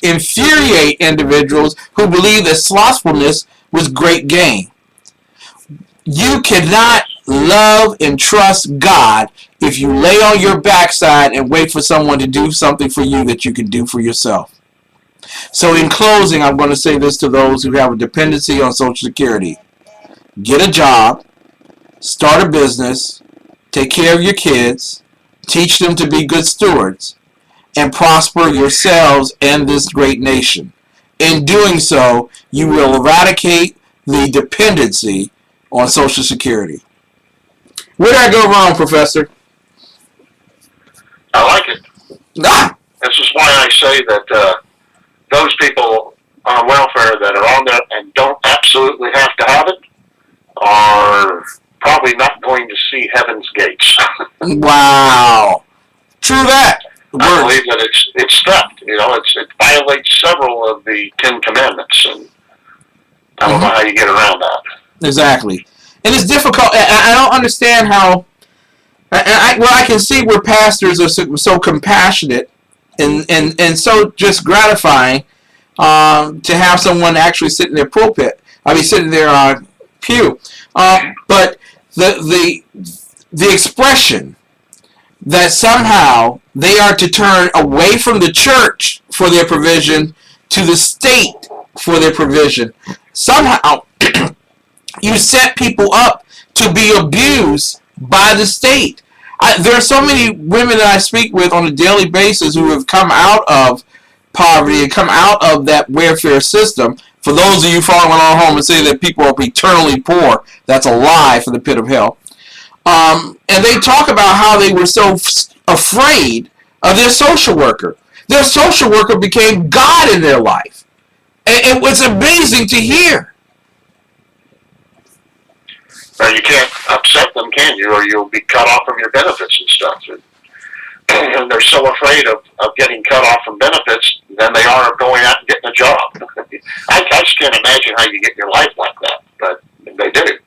infuriate individuals who believed that slothfulness was great gain. You cannot love and trust God if you lay on your backside and wait for someone to do something for you that you can do for yourself. So in closing, I'm going to say this to those who have a dependency on Social Security. Get a job, start a business, take care of your kids, teach them to be good stewards, and prosper yourselves and this great nation. In doing so, you will eradicate the dependency on Social Security. Where did I go wrong, Professor? I like it. This is why I say that those people on welfare that are on there and don't absolutely have to have it are probably not going to see heaven's gates. Wow. True that. I believe that it's theft. You know, it violates several of the 10 Commandments, and I don't know how you get around that. Exactly. And it's difficult. I don't understand how. I can see where pastors are so compassionate and so just gratifying to have someone actually sit in their pulpit. I mean, sit in their pew. But the expression that somehow they are to turn away from the church for their provision to the state for their provision. Somehow you set people up to be abused by the state. There are so many women that I speak with on a daily basis who have come out of poverty and come out of that welfare system. For those of you following on home and say that people are eternally poor, that's a lie from the pit of hell. And they talk about how they were so afraid of their social worker. Their social worker became God in their life. And it was amazing to hear. Now, you can't upset them, can you? Or you'll be cut off from your benefits and stuff. And they're so afraid of getting cut off from benefits than they are of going out and getting a job. I just can't imagine how you get your life like that, but they do.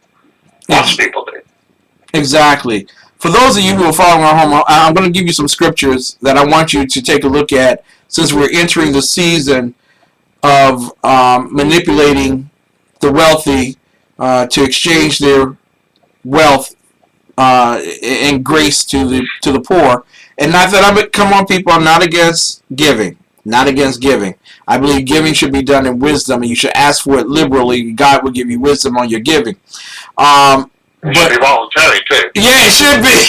Lots of people do. Exactly. For those of you who are following our home, I'm going to give you some scriptures that I want you to take a look at, since we're entering the season of manipulating the wealthy to exchange their wealth and grace to the poor. And not that come on, people, I'm not against giving. not against giving. I believe giving should be done in wisdom, and you should ask for it liberally. God will give you wisdom on your giving. It should be voluntary, too. Yeah, it should be.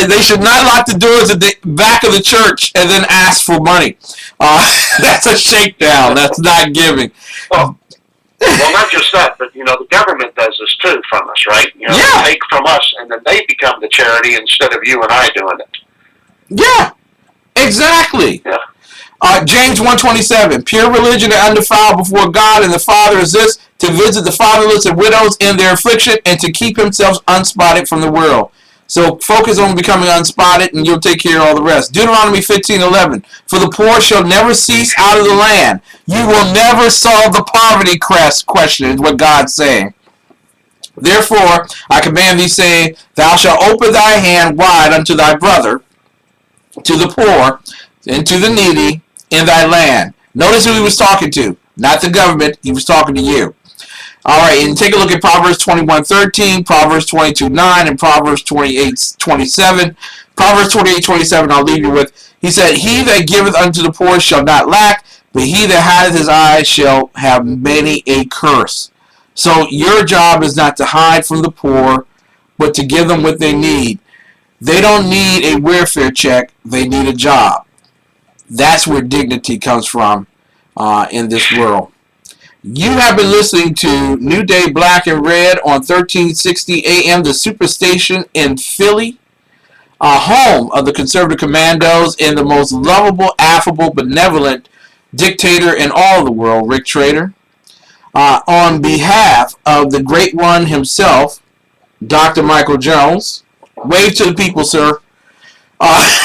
They should not lock the doors at the back of the church and then ask for money. That's a shakedown. That's not giving. Well, not just that, but, the government does this, too, from us, right? Yeah. They take from us, and then they become the charity instead of you and I doing it. Yeah, exactly. Yeah. James 1:27, pure religion and undefiled before God and the Father is this, to visit the fatherless and widows in their affliction and to keep himself unspotted from the world. So focus on becoming unspotted and you'll take care of all the rest. Deuteronomy 15:11, for the poor shall never cease out of the land. You will never solve the poverty question, is what God's saying. Therefore, I command thee, saying, thou shalt open thy hand wide unto thy brother, to the poor, and to the needy in thy land. Notice who he was talking to. Not the government. He was talking to you. All right, and take a look at Proverbs 21:13, Proverbs 22:9, and Proverbs 28:27. Proverbs 28:27, I'll leave you with. He said, he that giveth unto the poor shall not lack, but he that hideth his eyes shall have many a curse. So your job is not to hide from the poor, but to give them what they need. They don't need a welfare check. They need a job. That's where dignity comes from in this world. You have been listening to New Day Black and Red on 1360 AM, the Superstation in Philly, home of the Conservative Commandos and the most lovable, affable, benevolent dictator in all the world, Rick Trader. On behalf of the great one himself, Dr. Michael Jones, wave to the people, sir. I'm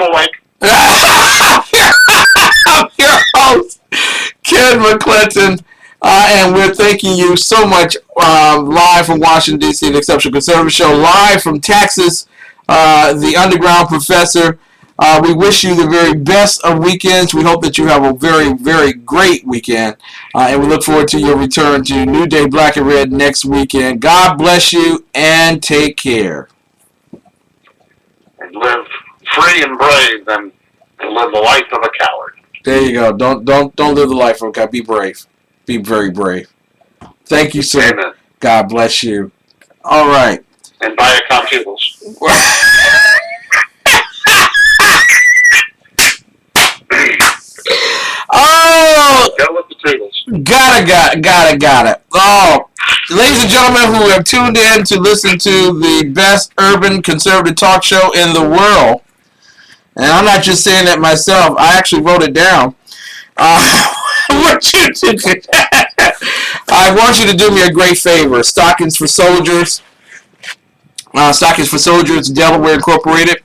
awake. I'm your host, Ken McClinton, and we're thanking you so much live from Washington, D.C., the Exceptional Conservative Show, live from Texas, the Underground Professor. We wish you the very best of weekends. We hope that you have a very, very great weekend, and we look forward to your return to New Day Black and Red next weekend. God bless you, and take care. And live free and brave than to live the life of a coward. There you go. Don't live the life of a coward. Be brave. Be very brave. Thank you, sir. Amen. God bless you. All right. And buy a computers. Oh, Go with the toodles. got it. Oh, ladies and gentlemen who have tuned in to listen to the best urban conservative talk show in the world, and I'm not just saying that myself, I actually wrote it down. I want you to do me a great favor. Stockings for Soldiers, Delaware Incorporated,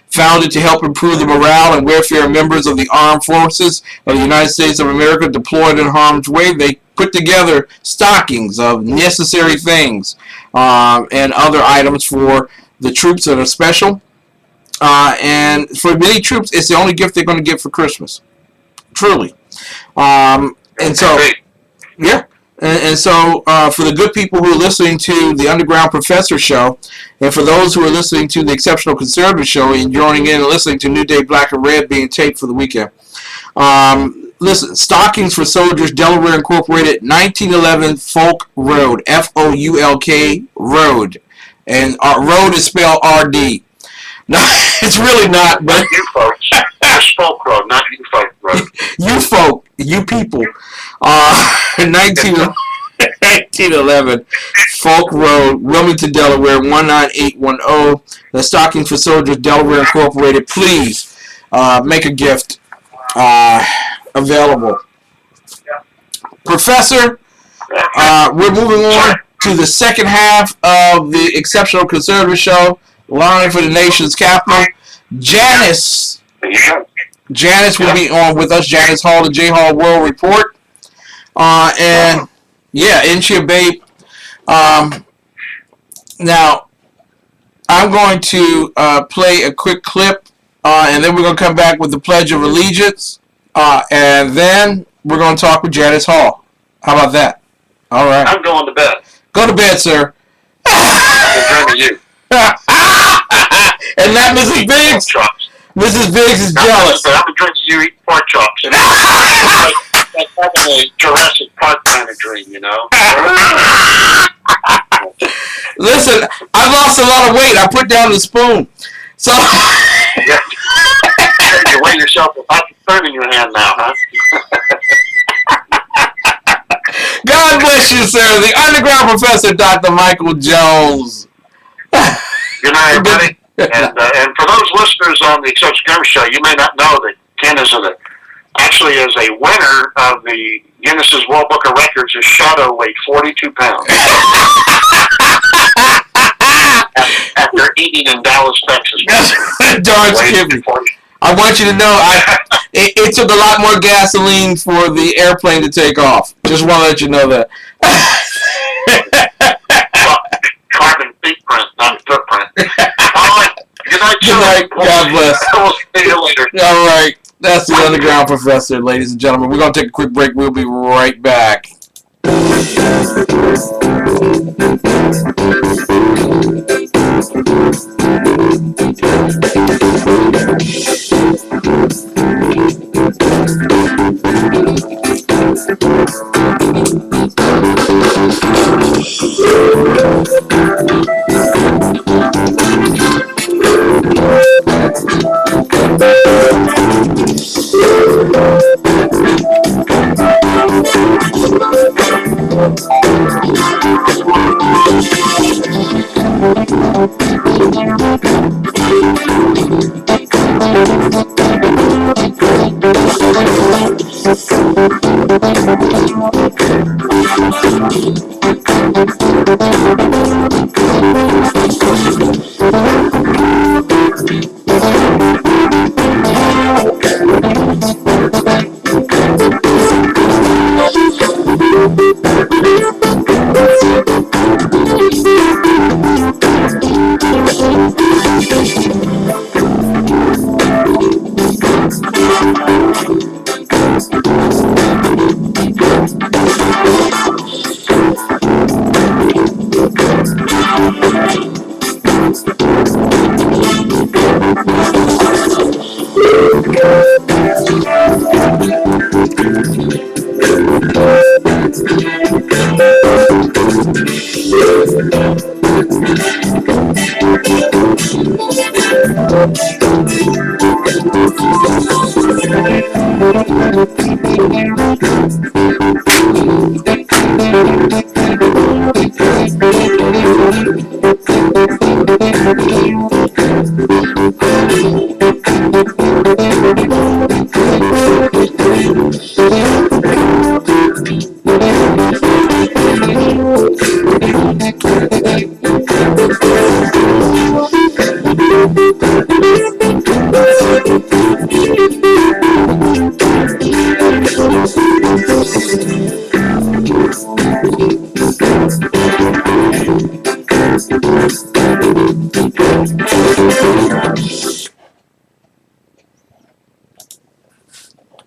founded to help improve the morale and welfare of members of the armed forces of the United States of America deployed in harm's way. They put together stockings of necessary things and other items for the troops that are special. And for many troops, it's the only gift they're going to get for Christmas. Truly. And so, yeah. And so, for the good people who are listening to the Underground Professor Show, and for those who are listening to the Exceptional Conservative Show and joining in and listening to New Day Black and Red being taped for the weekend, listen, Stockings for Soldiers, Delaware Incorporated, 1911 Folk Road, F-O-U-L-K Road, and road is spelled R-D. No, it's really not, but you folks, it's Folk Road, not you folk road. You folk, you people. 1911 Folk Road, Wilmington, Delaware, 19810. The Stockings for Soldiers, Delaware Incorporated. Please make a gift available. Professor, we're moving on to the second half of the Exceptional Conservative Show, live for the nation's capital. Janice will be on with us. Janice Hall, the J Hall World Report. And yeah, Inchia Babe. Now, I'm going to play a quick clip, and then we're going to come back with the Pledge of Allegiance, and then we're going to talk with Janice Hall. How about that? All right. I'm going to bed. Go to bed, sir. I'm going to dream of you. Mrs. pork Biggs. chops. Mrs. Biggs is jealous. I've been drinking you eat pork chops. And that's having a Jurassic Park kind of dream, you know? Listen, I lost a lot of weight. I put down the spoon. So. Yeah. You weigh yourself with half a third in your hand now, huh? God bless you, sir. The underground professor, Dr. Michael Jones. Good night, everybody. And for those listeners on the Excessive Gamer Show, you may not know that Ken is actually is a winner of the Guinness's World Book of Records. His shadow weighed 42 pounds. After eating in Dallas, Texas. Darn skippy. I want you to know, it took a lot more gasoline for the airplane to take off. Just want to let you know that. Carbon footprint, not footprint. All right. Good night, Good night. God bless. We'll see you later. All right. That's the underground professor, ladies and gentlemen. We're going to take a quick break. We'll be right back.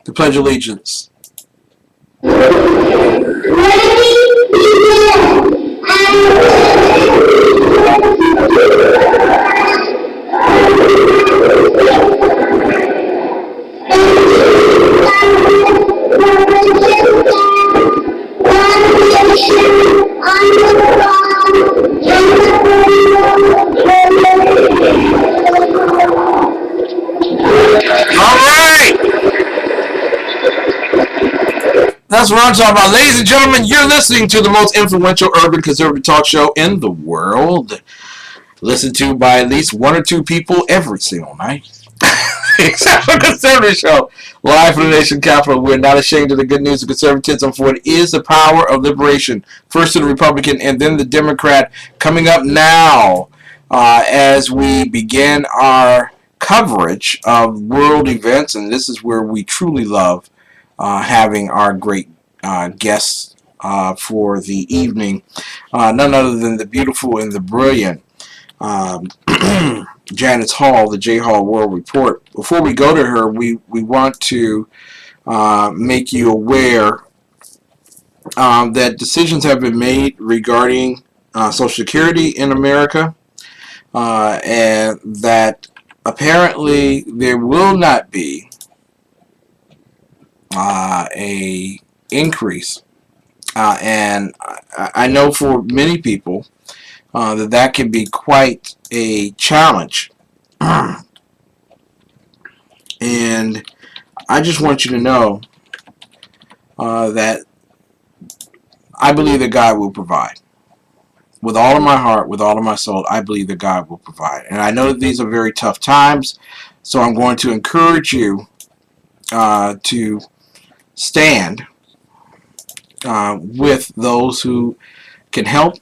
To pledge allegiance. That's what I'm talking about. Ladies and gentlemen, you're listening to the most influential urban conservative talk show in the world. Listened to by at least one or two people every single night. Except for the conservative show. Live from the nation capital. We're not ashamed of the good news of conservatism, for it is the power of liberation. First to the Republican and then the Democrat. Coming up now as we begin our coverage of world events. And this is where we truly love having our great guests for the evening. None other than the beautiful and the brilliant Janice Hall, the J Hall World Report. Before we go to her, we want to make you aware that decisions have been made regarding Social Security in America, and that apparently there will not be a increase, and I know for many people that can be quite a challenge. And I just want you to know that I believe that God will provide. With all of my heart, with all of my soul, I believe that God will provide. And I know that these are very tough times, so I'm going to encourage you to stand with those who can help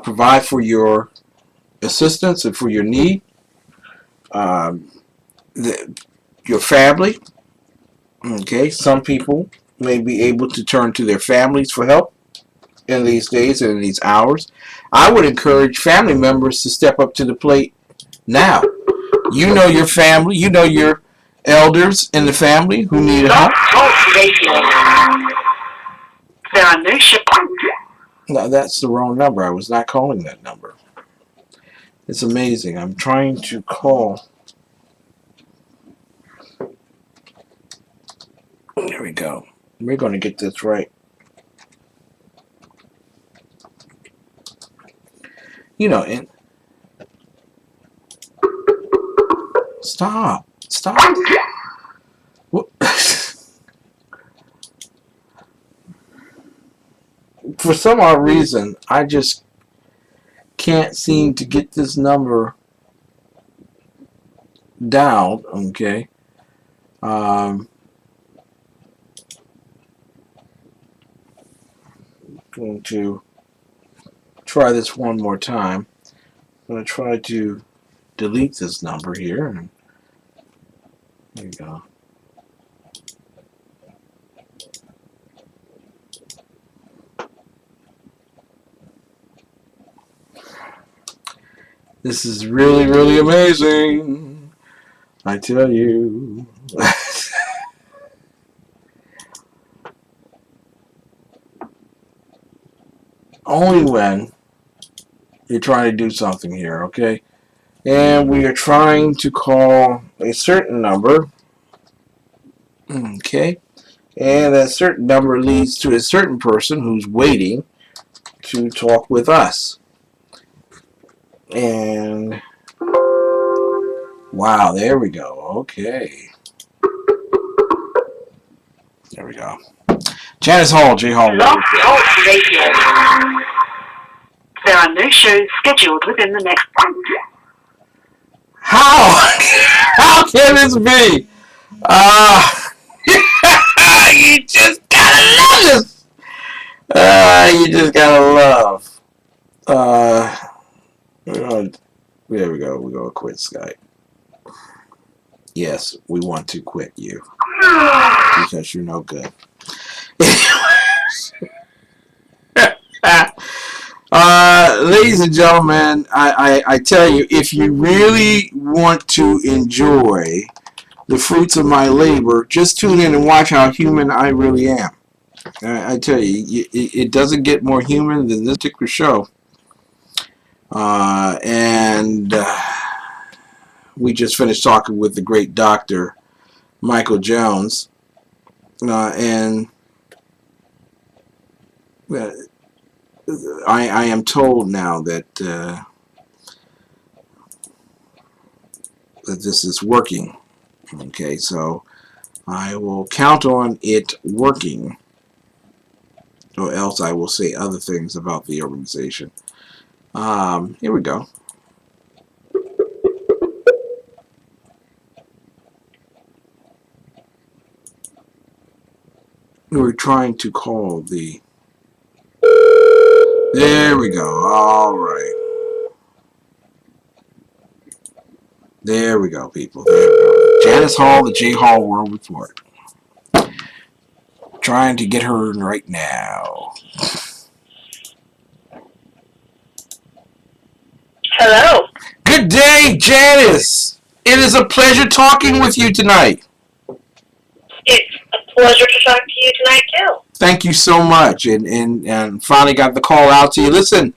provide for your assistance and for your need, um, your family. Okay, some people may be able to turn to their families for help in these days and in these hours. I would encourage family members to step up to the plate now. You know your family, you know your elders in the family who need help. There are no ships. No, that's the wrong number. I was not calling that number. It's amazing. I'm trying to call. There we go. We're going to get this right. You know, and stop. For some odd reason, I just can't seem to get this number down. Okay. Going to try this one more time. I'm going to try to delete this number here. And there you go. This is really, really amazing. I tell you. Only when you're trying to do something here, okay? And we are trying to call a certain number, okay? And that certain number leads to a certain person who's waiting to talk with us. And wow, there we go. Okay. There we go. Janice Hall, J Hall. Love Talk Radio. There are no shows scheduled within the next month. How can this be? You just gotta love this. You just gotta love. There we go. We're gonna quit Skype. Yes, we want to quit you because you're no good. Ladies and gentlemen, I tell you, if you really want to enjoy the fruits of my labor, just tune in and watch how human I really am. I tell you, it doesn't get more human than this particular show. And we just finished talking with the great Dr. Michael Jones. And I am told now that that this is working. Okay, so I will count on it working, or else I will say other things about the organization. Here we go. We're trying to call the... There we go. All right. There we go, people. There we go. Janice Hall, the J Hall World Report. Trying to get her right now. Hello. Good day, Janice. It is a pleasure talking with you tonight. It's a pleasure to talk to you tonight, too. Thank you so much, and finally got the call out to you. Listen,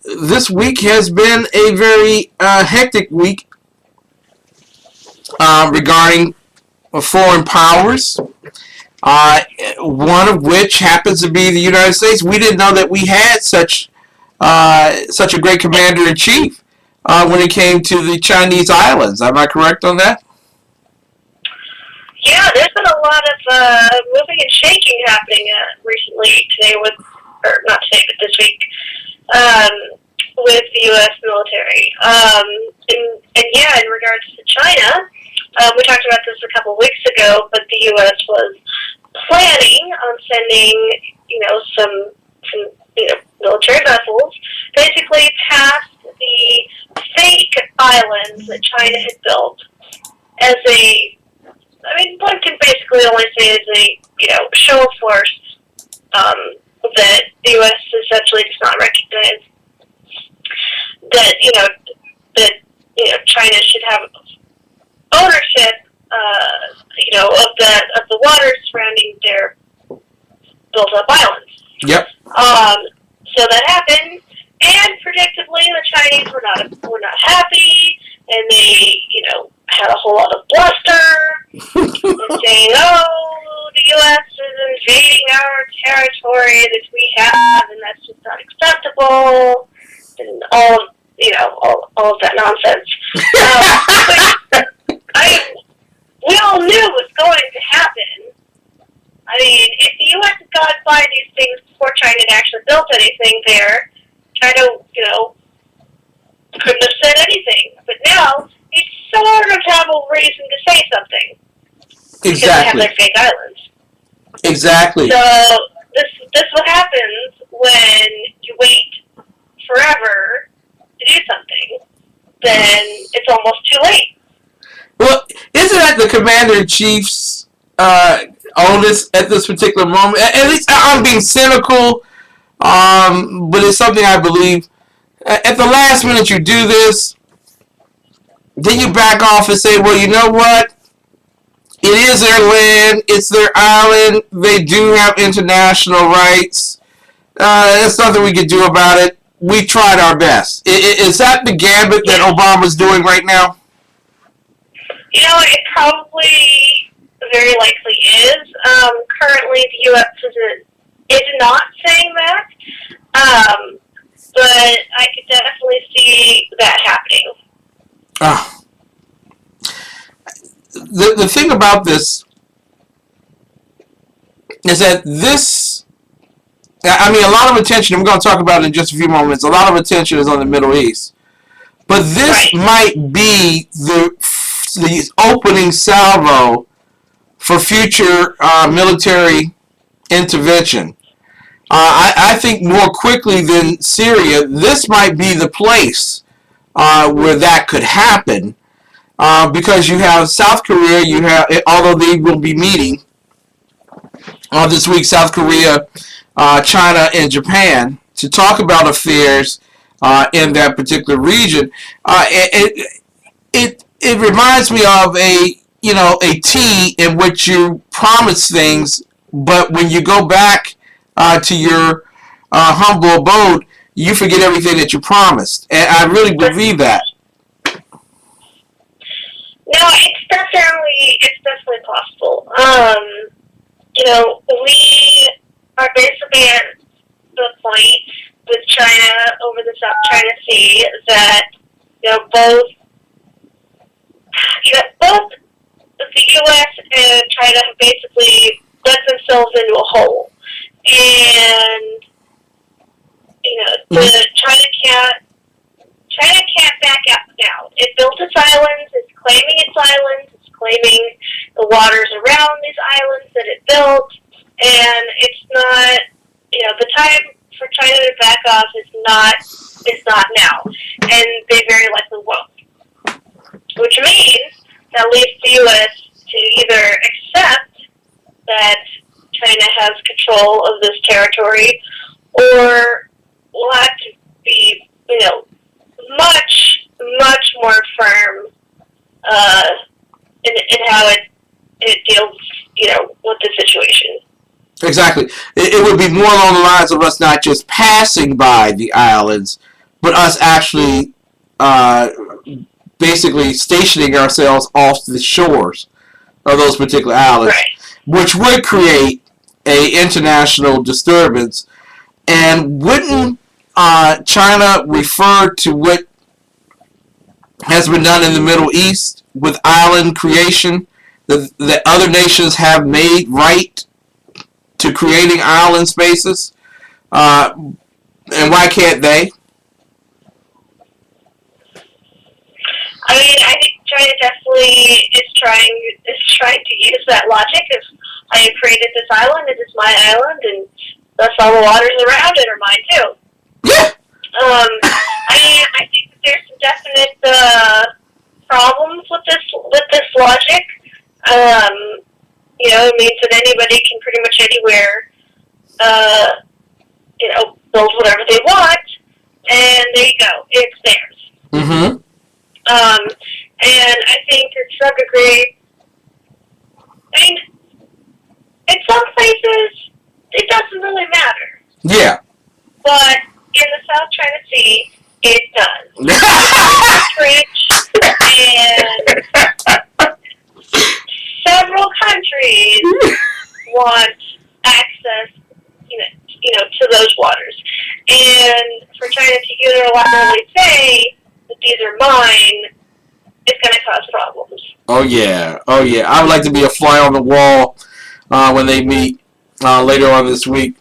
this week has been a very hectic week regarding foreign powers. One of which happens to be the United States. We didn't know that we had such a great commander in chief when it came to the Chinese islands. Am I correct on that? Yeah, there's been a lot of moving and shaking happening recently today or not today, but this week, with the U.S. military. And yeah, in regards to China, we talked about this a couple weeks ago, but the U.S. was planning on sending, some military vessels, basically past the fake islands that China had built as one can basically only say as a, show of force, that the U.S. essentially does not recognize that, China should have ownership, of the waters surrounding their built-up islands. Yep. So that happened, and predictably, the Chinese were not happy, and they, had a whole lot of bluster, and saying, "Oh, the U.S. is invading our territory that we have, and that's just not acceptable," and all of that nonsense. We all knew it was going to happen. I mean, if the U.S. had gone by these things before China had actually built anything there, China, couldn't have said anything. But now, they sort of have a reason to say something. Exactly. Because they have their fake islands. Exactly. So, this is what happens when you wait forever to do something. Then it's almost too late. Well, isn't that the commander-in-chief's onus at this particular moment? At least I'm being cynical, but it's something I believe. At the last minute you do this, then you back off and say, well, you know what? It is their land. It's their island. They do have international rights. There's nothing we can do about it. We tried our best. Is that the gambit that Obama's doing right now? It probably very likely is. Currently, the U.S. is not saying that, but I could definitely see that happening. The thing about this is that a lot of attention, and we're going to talk about it in just a few moments, a lot of attention is on the Middle East. But this might be the opening salvo for future military intervention. I think more quickly than Syria, this might be the place where that could happen, because you have South Korea, although they will be meeting this week, South Korea, China, and Japan, to talk about affairs in that particular region. It reminds me of a tea in which you promise things, but when you go back to your humble abode, you forget everything that you promised. And I really believe that. No, it's definitely possible. We are basically at the point with China over the South China Sea that both the U.S. and China have basically dug themselves into a hole, and China can't back out now. It built its islands. It's claiming its islands. It's claiming the waters around these islands that it built, and it's not. The time for China to back off is not now, and they very likely won't. Which means that leaves the U.S. to either accept that China has control of this territory, or will have to be, much, much more firm in how it deals, with the situation. Exactly. It would be more along the lines of us not just passing by the islands, but us actually basically stationing ourselves off the shores of those particular islands, Right. which would create a international disturbance. And wouldn't China refer to what has been done in the Middle East with island creation that other nations have made right to creating island spaces? And why can't they? I mean, I think China definitely is trying to use that logic of I have created this island, it is my island, and thus all the waters around it are mine too. Yeah. I mean, I think that there's some definite problems with this logic. It means that anybody can pretty much anywhere, build whatever they want, and there you go, it's theirs. Mm-hmm. And I think to some degree, I mean, in some places, it doesn't really matter. Yeah. But in the South China Sea, it does. It's rich, and several countries want access, to those waters. And for China to unilaterally say that these are mine, it's going to cause problems. Oh yeah. I would like to be a fly on the wall when they meet later on this week.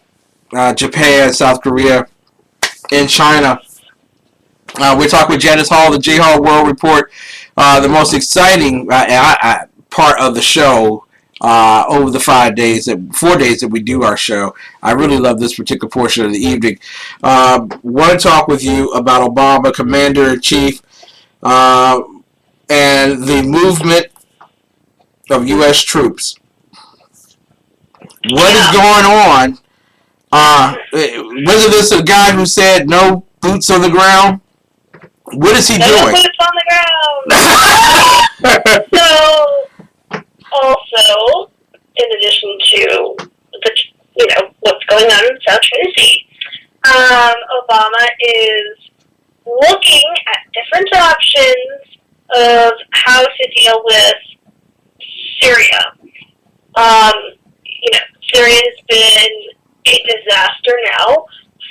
Japan, South Korea, and China. We're talking with Janice Hall, the J Hall World Report, the most exciting part of the show over the 4 days that we do our show. I really love this particular portion of the evening. Want to talk with you about Obama, Commander-in-Chief, and the movement of U.S. troops. What is going on? Wasn't this a guy who said no boots on the ground? What is he No doing? boots on the ground. So, also, in addition to what's going on in the South China Sea, Obama is looking at different options of how to deal with Syria. Syria has been a disaster now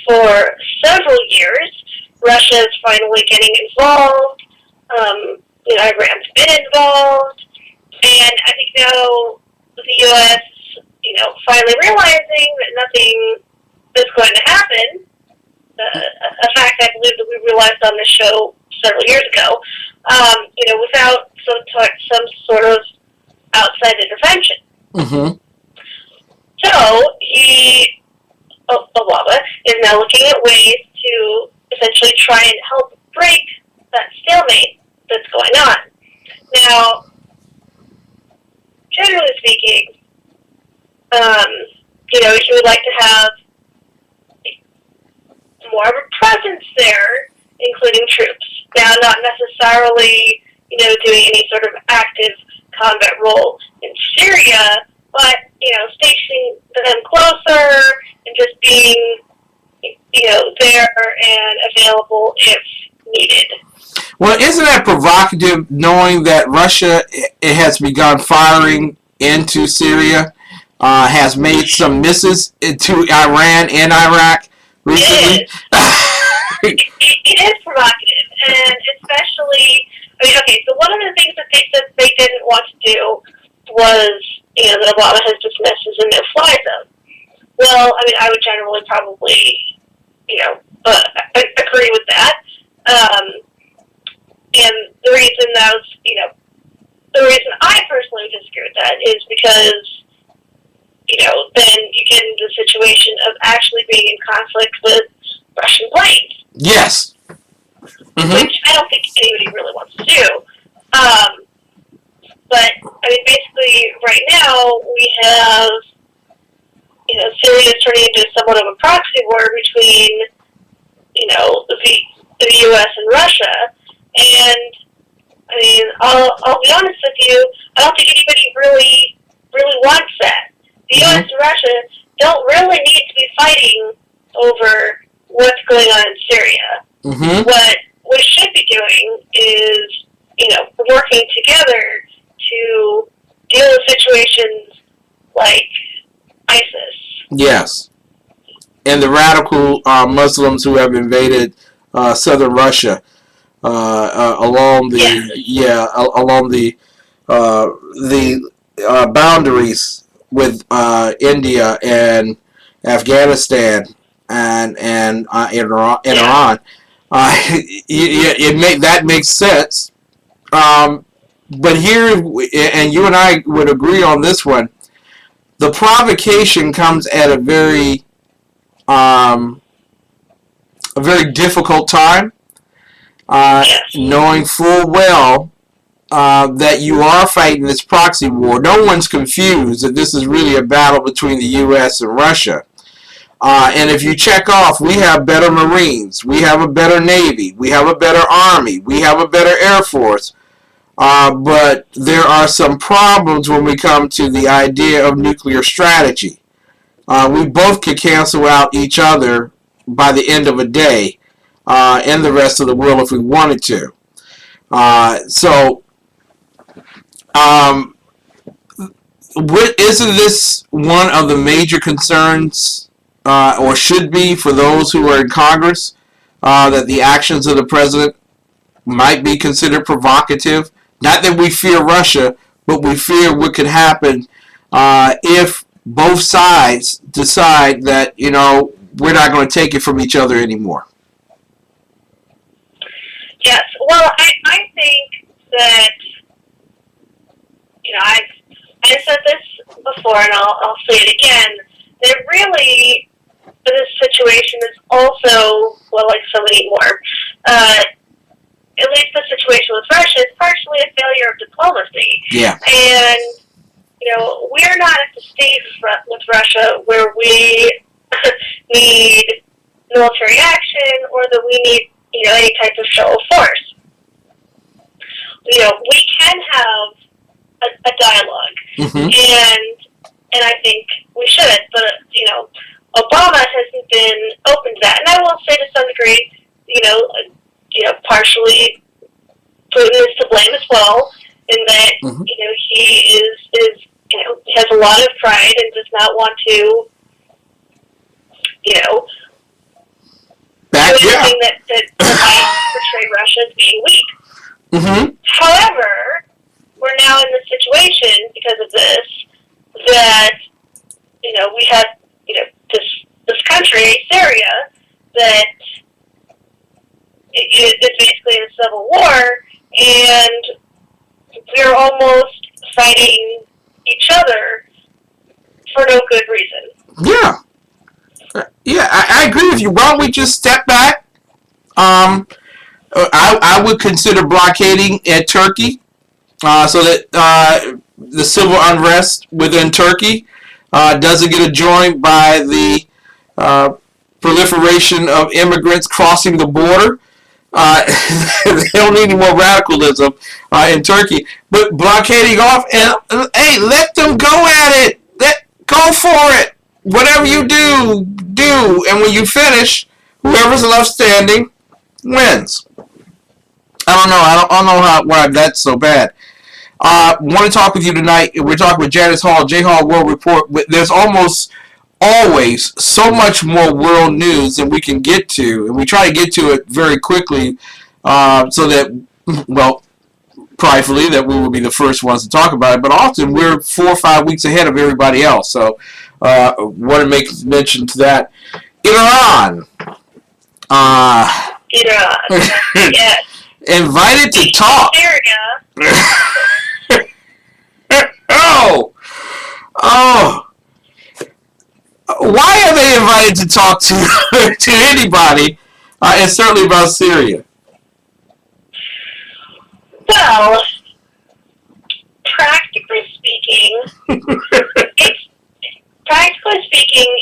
for several years. Russia is finally getting involved. Iran's been involved. And I think now the U.S., finally realizing that nothing is going to happen, a fact I believe that we realized on this show several years ago, without some sort of outside intervention. Mm-hmm. So Obama is now looking at ways to essentially try and help break that stalemate that's going on. Now, generally speaking, he would like to have more of a presence there, including troops. Now, not necessarily, doing any sort of active combat role in Syria, but, stationing them closer and just being, there and available if needed. Well, isn't that provocative knowing that Russia has begun firing into Syria, has made some misses into Iran and Iraq recently? It is provocative, and especially, so one of the things that they said they didn't want to do was, that Obama has dismissed as a no-fly zone. Well, I would generally probably, agree with that. And the reason the reason I personally disagree with that is because, then you get into the situation of actually being in conflict with Russian planes. Yes. Mm-hmm. Which I don't think anybody really wants to do. But, basically, right now, we have, Syria is turning into somewhat of a proxy war between, the U.S. and Russia. And, I'll be honest with you, I don't think anybody really wants that. The U.S. and Russia don't really need to be fighting over what's going on in Syria. Mm-hmm. What we should be doing is working together to deal with situations like ISIS. Yes. And the radical Muslims who have invaded southern Russia along the boundaries with India and Afghanistan and Iran. That makes sense. But here, and you and I would agree on this one, the provocation comes at a very difficult time, knowing full well that you are fighting this proxy war. No one's confused that this is really a battle between the U.S. and Russia. And if you check off, we have better Marines, we have a better Navy, we have a better Army, we have a better Air Force. But there are some problems when we come to the idea of nuclear strategy. We both could cancel out each other by the end of a day and the rest of the world if we wanted to. Isn't this one of the major concerns, or should be, for those who are in Congress, that the actions of the president might be considered provocative? Not that we fear Russia, but we fear what could happen if both sides decide that, we're not going to take it from each other anymore. Yes. Well, I think that, I've said this before, and I'll say it again, that really this situation is also, well, like so many more, at least the situation with Russia is partially a failure of diplomacy. Yeah. And, we're not at the stage with Russia where we need military action or that we need, any type of show of force. We can have a dialogue, and I think we should, but, Obama hasn't been open to that. And I will say to some degree, partially Putin is to blame as well, in that, he is has a lot of pride and does not want to, do anything that might portray Russia as being weak. However, we're now in this situation because of this, that, we have, this country, Syria, that is basically in a civil war, and we're almost fighting each other for no good reason. Yeah. Yeah, I agree with you. Why don't we just step back? I would consider blockading at Turkey so that the civil unrest within Turkey doesn't get adjoined by the proliferation of immigrants crossing the border. They don't need any more radicalism in Turkey. But blockading off, and hey, let them go at it. Go for it. Whatever you do. And when you finish, whoever's left standing wins. I don't know. I don't know why that's so bad. Want to talk with you tonight. We're talking with Janice Hall, J Hall World Report. There's almost always so much more world news than we can get to, and we try to get to it very quickly so that, well, pridefully, that we will be the first ones to talk about it, but often we're 4 or 5 weeks ahead of everybody else. So want to make mention to that. Iran. Yes. Invited to talk. Oh. Why are they invited to talk to anybody, and certainly about Syria? Well, practically speaking,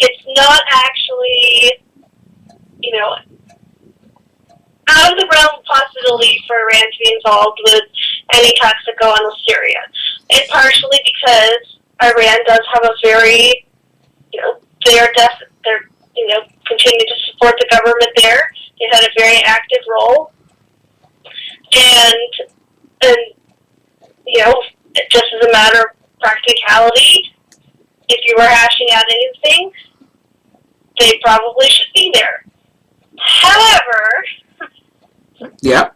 it's not actually, out of the realm of possibility for Iran to be involved with any talks that go on with Syria. And partially because Iran does have a very, they're continue to support the government there. They've had a very active role. And And, just as a matter of practicality, if you were hashing out anything, they probably should be there. However... Yep.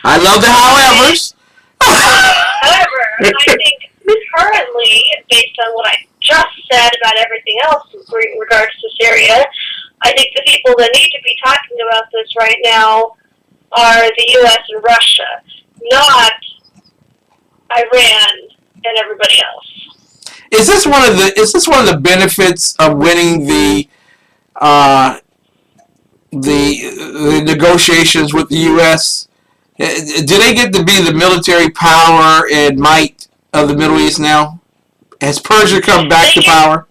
I love the howevers. However, I think currently, based on what I just said about everything else in regards to Syria, I think the people that need to be talking about this right now are the U.S. and Russia, not Iran and everybody else. Is this one of the benefits of winning the negotiations with the U.S.? Do they get to be the military power and might of the Middle East now? Has Persia come back to power?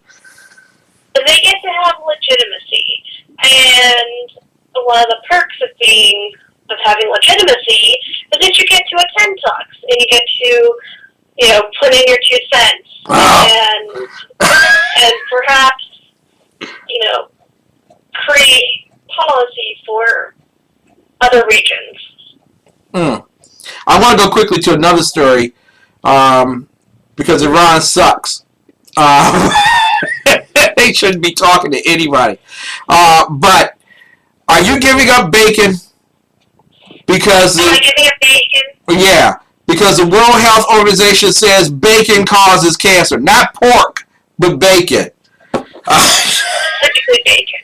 They get to have legitimacy, and one of the perks of having legitimacy is that you get to attend talks and you get to, put in your 2 cents and perhaps, create policy for other regions. I want to go quickly to another story because Iran sucks. They shouldn't be talking to anybody. But are you giving up bacon? Because Am I giving up bacon? Yeah, because the World Health Organization says bacon causes cancer. Not pork, but bacon. Specifically bacon.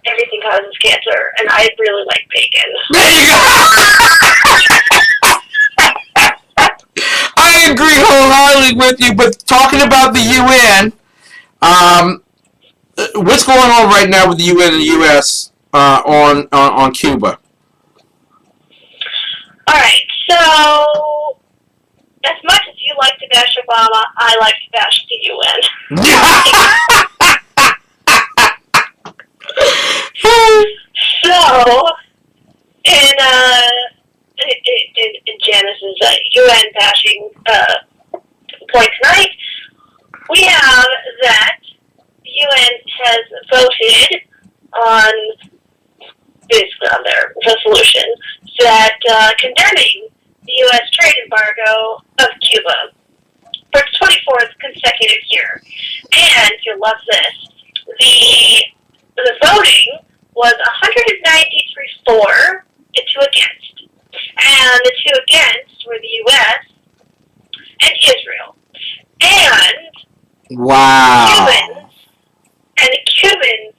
Everything causes cancer, and I really like bacon. There you go. I agree wholeheartedly with you, but talking about the UN, what's going on right now with the UN and the U.S. On Cuba? All right, so as much as you like to bash Obama, I like to bash the UN. So, in Janice's UN bashing point tonight, we have that the UN has voted on, basically on their resolution, that condemning the U.S. trade embargo of Cuba for its 24th consecutive year. And you'll love this. The voting was 193 for and 2 against. And the 2 against were the U.S. and Israel. And Wow. the Cubans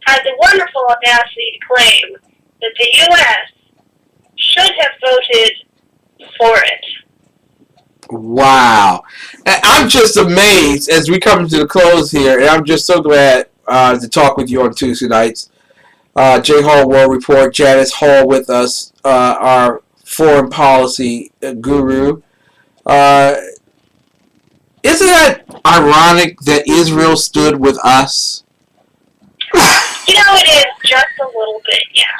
had the wonderful audacity to claim that the U.S. should have voted for it. Wow. I'm just amazed as we come to the close here, and I'm just so glad to talk with you on Tuesday nights. J. Hall World Report, Janice Hall with us, our foreign policy guru. Isn't that ironic that Israel stood with us? It is just a little bit, yeah.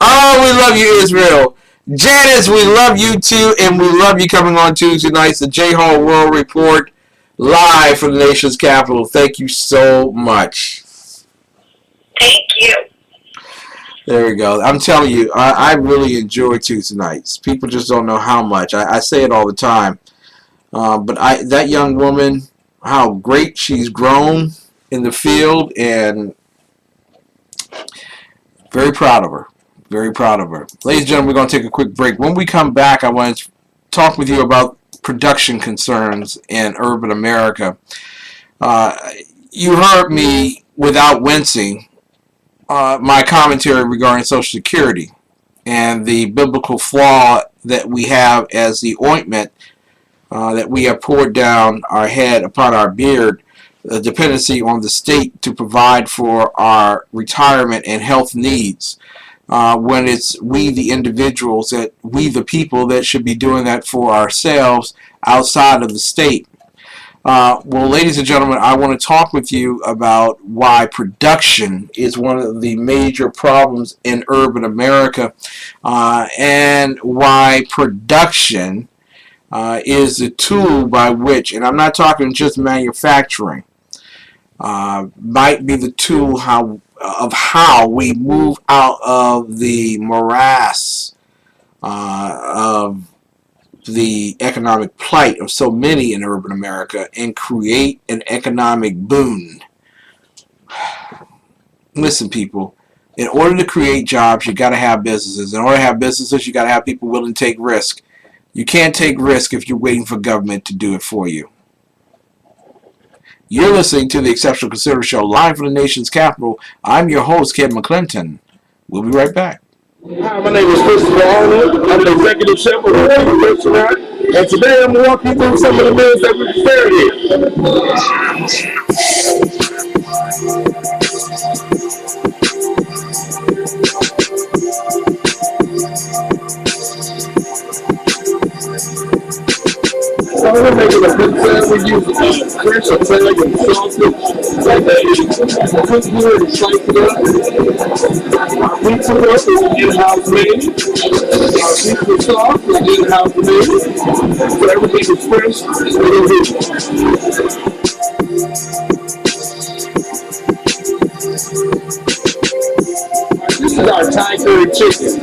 Oh, we love you, Israel. Janice, we love you too, and we love you coming on Tuesday nights. The J. Hall World Report, live from the nation's capital. Thank you so much. Thank you. There we go. I'm telling you, I really enjoy Tuesday nights. People just don't know how much. I say it all the time. But that young woman, how great she's grown in the field, and very proud of her. Very proud of her. Ladies and gentlemen, we're going to take a quick break. When we come back, I want to talk with you about production concerns in urban America. You heard me, without wincing, my commentary regarding Social Security and the biblical flaw that we have as the ointment that we have poured down our head upon our beard, the dependency on the state to provide for our retirement and health needs, when it's we the individuals, that we the people that should be doing that for ourselves outside of the state. Well, ladies and gentlemen, I want to talk with you about why production is one of the major problems in urban America, and why production is the tool by which, and I'm not talking just manufacturing, might be the tool how we move out of the morass of the economic plight of so many in urban America and create an economic boon. Listen, people, in order to create jobs, you got to have businesses. In order to have businesses, you got to have people willing to take risk. You can't take risk if you're waiting for government to do it for you. You're listening to the Exceptional Conservative Show, live from the nation's capital. I'm your host, Kevin McClinton. We'll be right back. Hi, my name is Christopher Arnold. I'm the executive chef of the restaurant, and today I'm going to walk you through some of the meals that we prepared So we're making a pizza. We use French Italian sausage, like that. Cook here and slice it up. Our pizza crust is in-house made. Our pizza sauce is in-house made. So everything is fresh and original. This is our Thai curry chicken.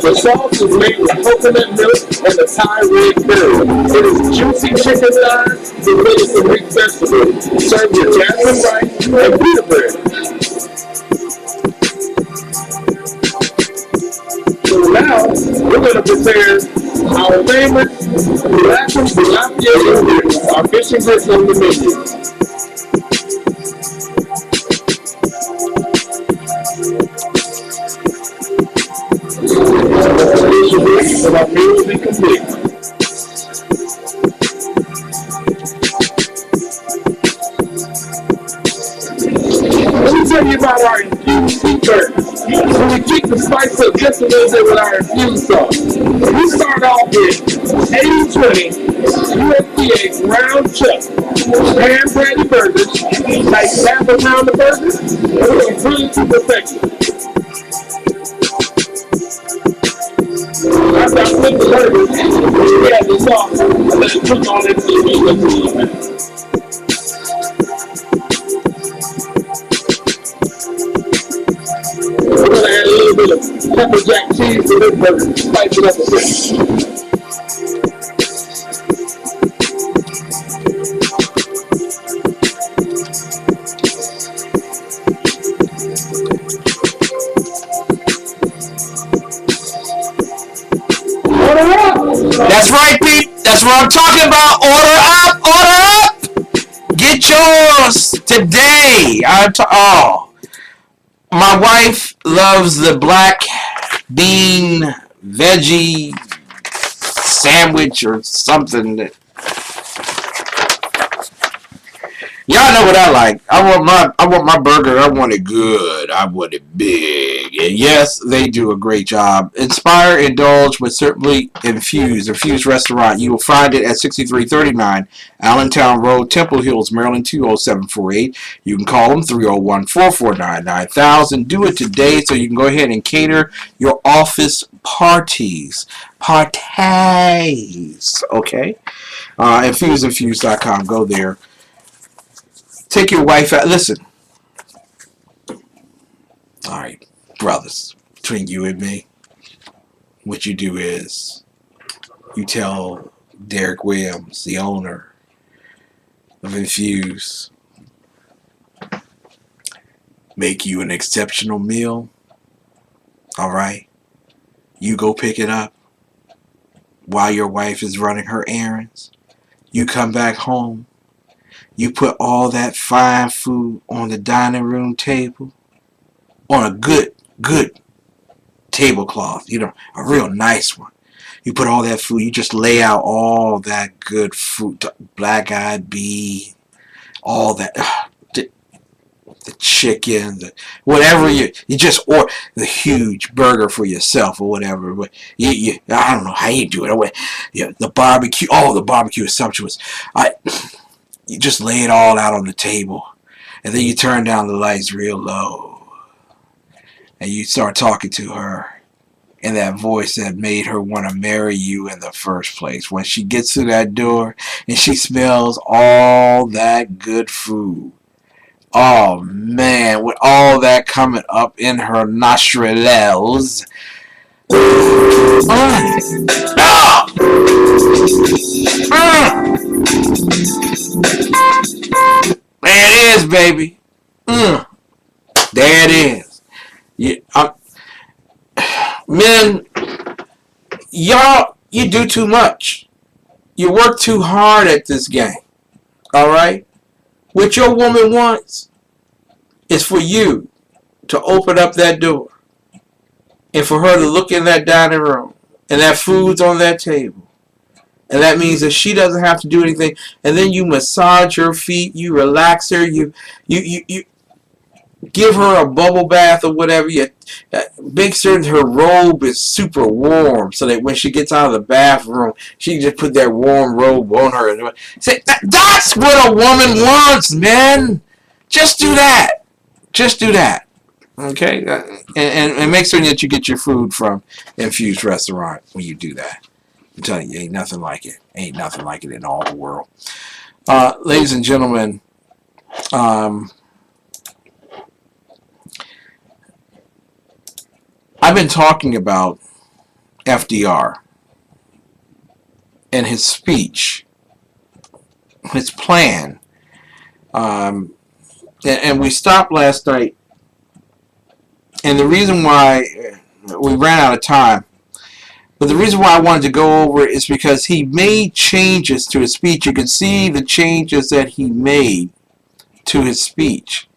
The sauce is made with coconut milk and the Thai red curry. It is juicy chicken thighs with some mixed vegetables, served with jasmine rice and pita bread. So now, we're going to prepare our favorite tilapia and grits, our fish and grits on the menu. And our meal will be complete. Let me tell you about our infused beef burger. So we keep the spice up just a little bit with our infused sauce. We start off with 80-20 USDA ground chuck, pan patty burgers, like half a pound of burgers, and we're going to grill it to perfection. After I flip the burgers, we add the sauce and let it cook on it until it goes up a little bit. We're going to add a little bit of pepper jack cheese to this burger to spice it up a bit. That's right, Pete. That's what I'm talking about. Order up, order up. Get yours today. My wife loves the black bean veggie sandwich or something. Y'all know what I like. I want my burger. I want it good. I want it big. And yes, they do a great job. Inspire, indulge, but certainly infuse. Infuse Restaurant. You will find it at 6339 Allentown Road, Temple Hills, Maryland 20748. You can call them 301-449-9000. Do it today so you can go ahead and cater your office parties. Parties. Okay? Infuse.com. Go there. Take your wife out. Listen. All right, brothers, between you and me, what you do is you tell Derek Williams, the owner of Infuse, make you an exceptional meal. All right? You go pick it up while your wife is running her errands. You come back home. You put all that fine food on the dining room table, on a good tablecloth, a real nice one. You put all that food, you just lay out all that good food, black-eyed bee, all that, the chicken, whatever you just order, the huge burger for yourself or whatever. But I don't know how you do it. The barbecue, the barbecue is sumptuous. You just lay it all out on the table, and then you turn down the lights real low, and you start talking to her in that voice that made her want to marry you in the first place. When she gets through that door and she smells all that good food, Oh man, with all that coming up in her nostrils. Ah! There it is, baby. There it is. Men, y'all, you do too much. You work too hard at this game. All right? What your woman wants is for you to open up that door and for her to look in that dining room and that food's on that table. And that means that she doesn't have to do anything. And then you massage her feet, you relax her, you give her a bubble bath or whatever. You make sure her robe is super warm so that when she gets out of the bathroom, she can just put that warm robe on her. Say, that's what a woman wants, man. Just do that. Just do that. Okay? And make sure that you get your food from Infused Restaurant when you do that. I'm telling you, ain't nothing like it. Ain't nothing like it in all the world. Ladies and gentlemen, I've been talking about FDR and his speech, his plan, and we stopped last night. And the reason why we ran out of time, but the reason why I wanted to go over it is because he made changes to his speech. You can see the changes that he made to his speech.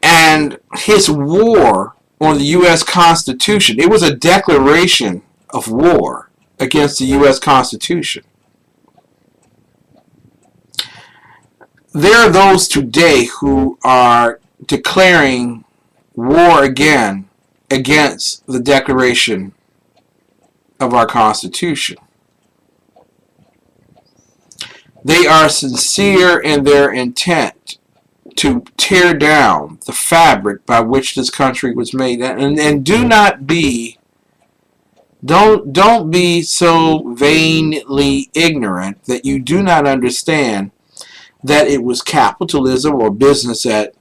And his war on the U.S. Constitution, it was a declaration of war against the U.S. Constitution. There are those today who are declaring war again against the declaration of our Constitution. They are sincere in their intent to tear down the fabric by which this country was made. And do not be, don't be so vainly ignorant that you do not understand that it was capitalism or business that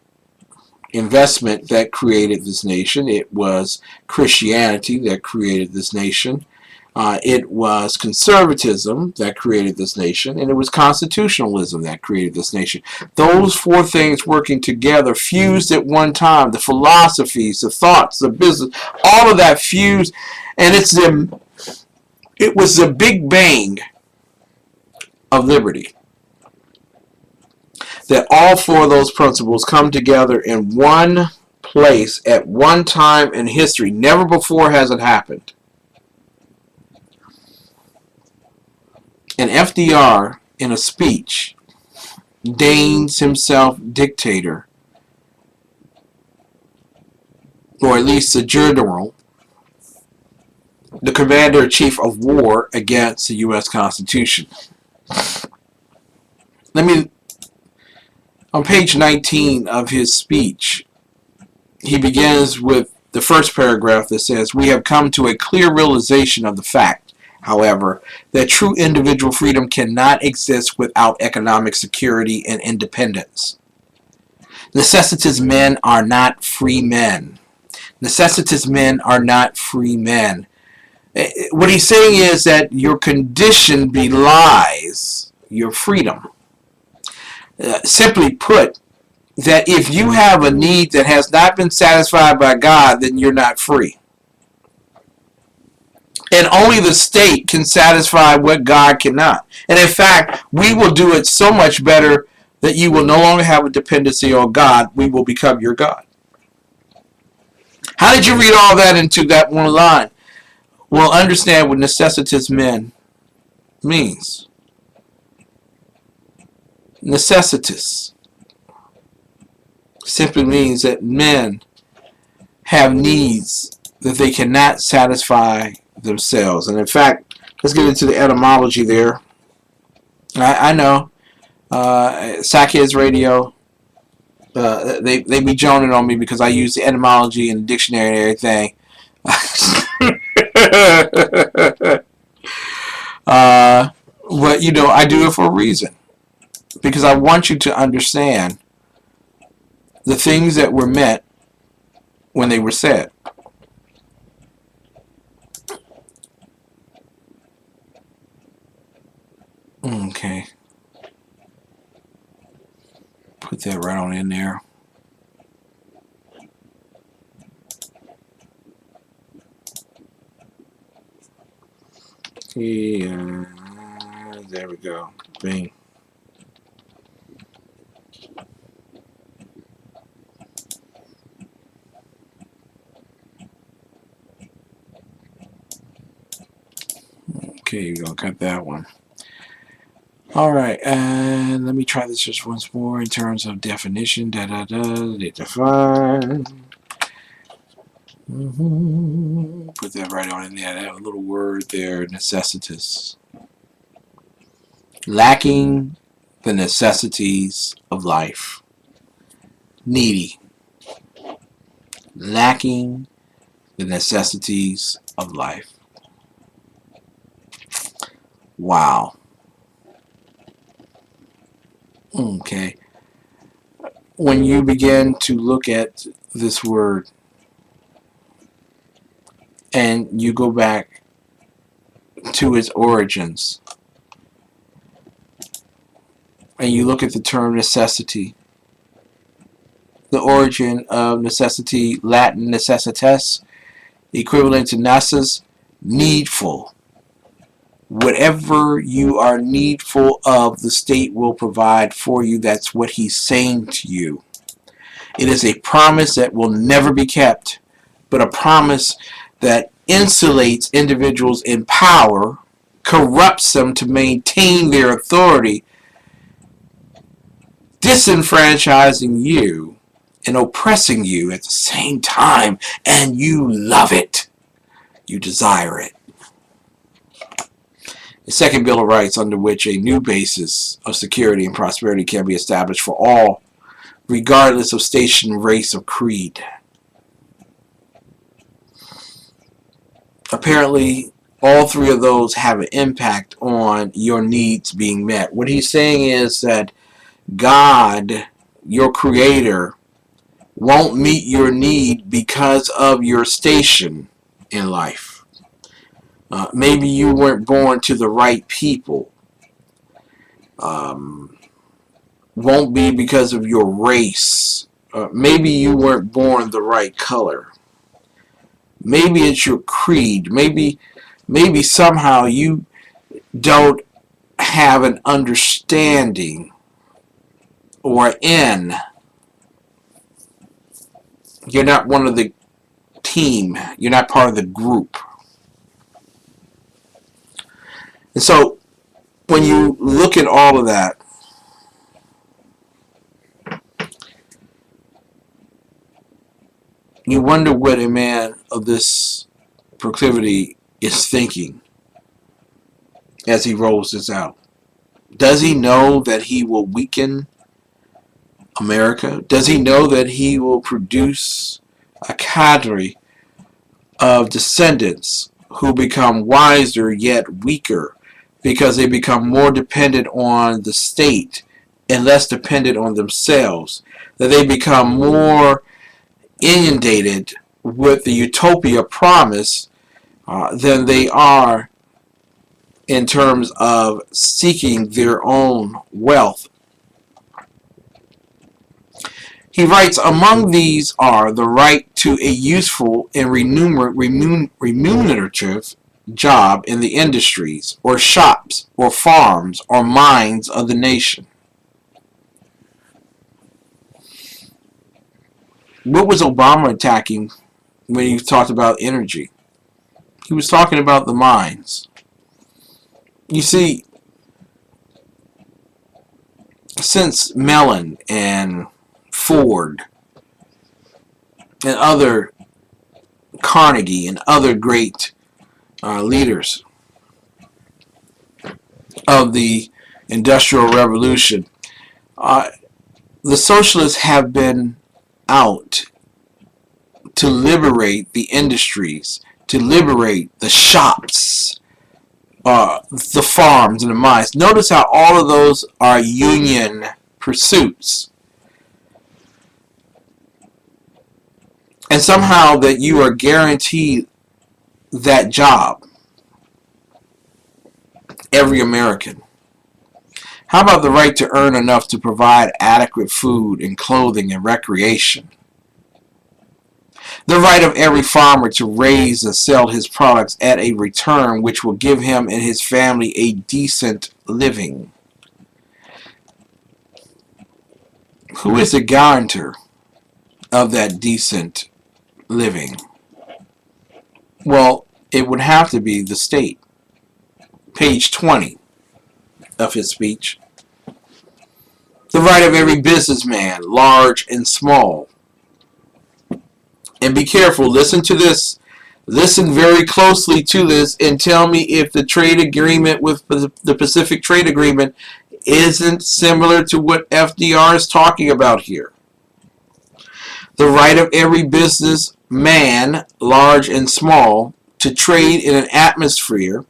investment that created this nation. It was Christianity that created this nation. It was conservatism that created this nation, and it was constitutionalism that created this nation. Those four things working together, fused at one time, the philosophies, the thoughts, the business, all of that fused, and it was the big bang of liberty. That all four of those principles come together in one place at one time in history. Never before has it happened. And FDR, in a speech, deigns himself dictator, or at least the general, the commander-in-chief of war against the U.S. Constitution. On page 19 of his speech, he begins with the first paragraph that says, "We have come to a clear realization of the fact, however, that true individual freedom cannot exist without economic security and independence. Necessitous men are not free men. Necessitous men are not free men." What he's saying is that your condition belies your freedom. Simply put, that if you have a need that has not been satisfied by God, then you're not free. And only the state can satisfy what God cannot. And in fact, we will do it so much better that you will no longer have a dependency on God. We will become your God. How did you read all that into that one line? Well, understand what necessitous men means. Necessitous simply means that men have needs that they cannot satisfy themselves. And in fact, let's get into the etymology there. I know Sackheads Radio, they be joning on me because I use the etymology and the dictionary and everything. But I do it for a reason. because I want you to understand the things that were meant when they were said. Okay. Put that right on in there. Yeah, there we go. Bing. Okay, you're gonna cut that one. All right, and let me try this just once more in terms of definition. They define. Put that right on in there. I have a little word there, necessitous. Lacking the necessities of life. Needy. Lacking the necessities of life. Wow. Okay. When you begin to look at this word and you go back to its origins and you look at the term necessity, the origin of necessity, Latin necessitas, equivalent to nassus, needful. Whatever you are needful of, the state will provide for you. That's what he's saying to you. It is a promise that will never be kept, but a promise that insulates individuals in power, corrupts them to maintain their authority, disenfranchising you and oppressing you at the same time, and you love it. You desire it. The Second Bill of Rights, under which a new basis of security and prosperity can be established for all, regardless of station, race, or creed. Apparently, all three of those have an impact on your needs being met. What he's saying is that God, your creator, won't meet your need because of your station in life. Maybe you weren't born to the right people. Won't be because of your race. Maybe you weren't born the right color. Maybe it's your creed. Maybe somehow you don't have an understanding or you're not one of the team. You're not part of the group. And so when you look at all of that, you wonder what a man of this proclivity is thinking as he rolls this out. Does he know that he will weaken America? Does he know that he will produce a cadre of descendants who become wiser yet weaker because they become more dependent on the state and less dependent on themselves? That they become more inundated with the utopia promise than they are in terms of seeking their own wealth. He writes, among these are the right to a useful and remunerative job in the industries, or shops, or farms, or mines of the nation. What was Obama attacking when he talked about energy? He was talking about the mines. You see, since Mellon and Ford and other Carnegie and other great leaders of the Industrial Revolution, the socialists have been out to liberate the industries, to liberate the shops, the farms and the mines. Notice how all of those are union pursuits. And somehow that you are guaranteed that job. Every American. How about the right to earn enough to provide adequate food and clothing and recreation? The right of every farmer to raise and sell his products at a return which will give him and his family a decent living. Who is the guarantor of that decent living? Well, it would have to be the state. Page 20 of his speech. The right of every businessman, large and small. And be careful, listen to this. Listen very closely to this and tell me if the trade agreement with the Pacific Trade Agreement isn't similar to what FDR is talking about here. The right of every businessman, large and small, to trade in an atmosphere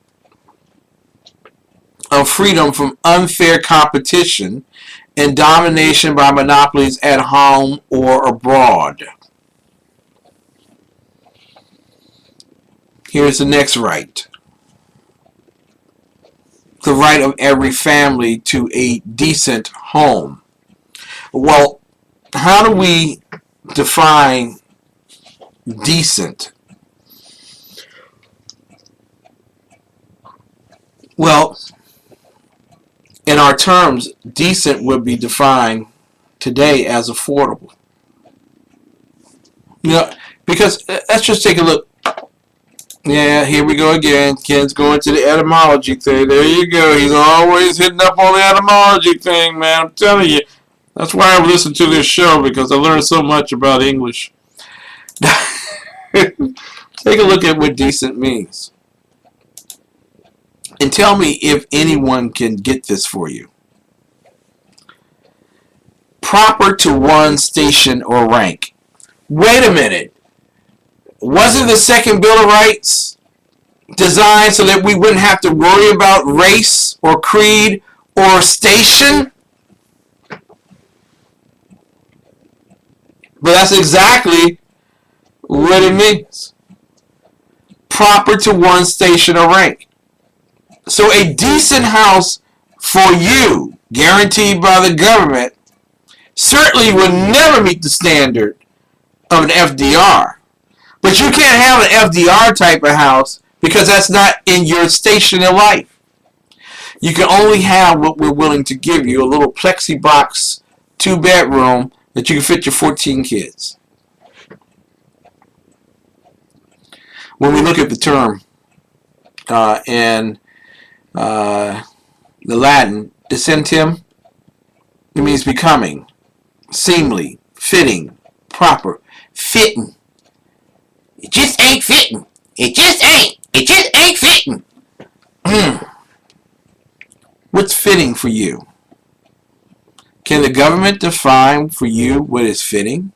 of freedom from unfair competition and domination by monopolies at home or abroad. Here's the next right. The right of every family to a decent home. Well, how do we define decent? Well, in our terms, decent would be defined today as affordable. You know, because let's just take a look. Yeah, here we go again. Ken's going to the etymology thing. There you go. He's always hitting up on the etymology thing, man. I'm telling you. That's why I listen to this show, because I learned so much about English. Take a look at what decent means. And tell me if anyone can get this for you. Proper to one's station or rank. Wait a minute. Wasn't the Second Bill of Rights designed so that we wouldn't have to worry about race or creed or station? But that's exactly what it means. Proper to one's station or rank. So a decent house for you, guaranteed by the government, certainly would never meet the standard of an FDR. But you can't have an FDR type of house because that's not in your station in life. You can only have what we're willing to give you, a little plexiglass 2-bedroom that you can fit your 14 kids. When we look at the term in the Latin, descentim, it means becoming, seemly, fitting, proper, fitting. It just ain't fitting. It just ain't. It just ain't fitting. What's fitting for you? Can the government define for you what is fitting?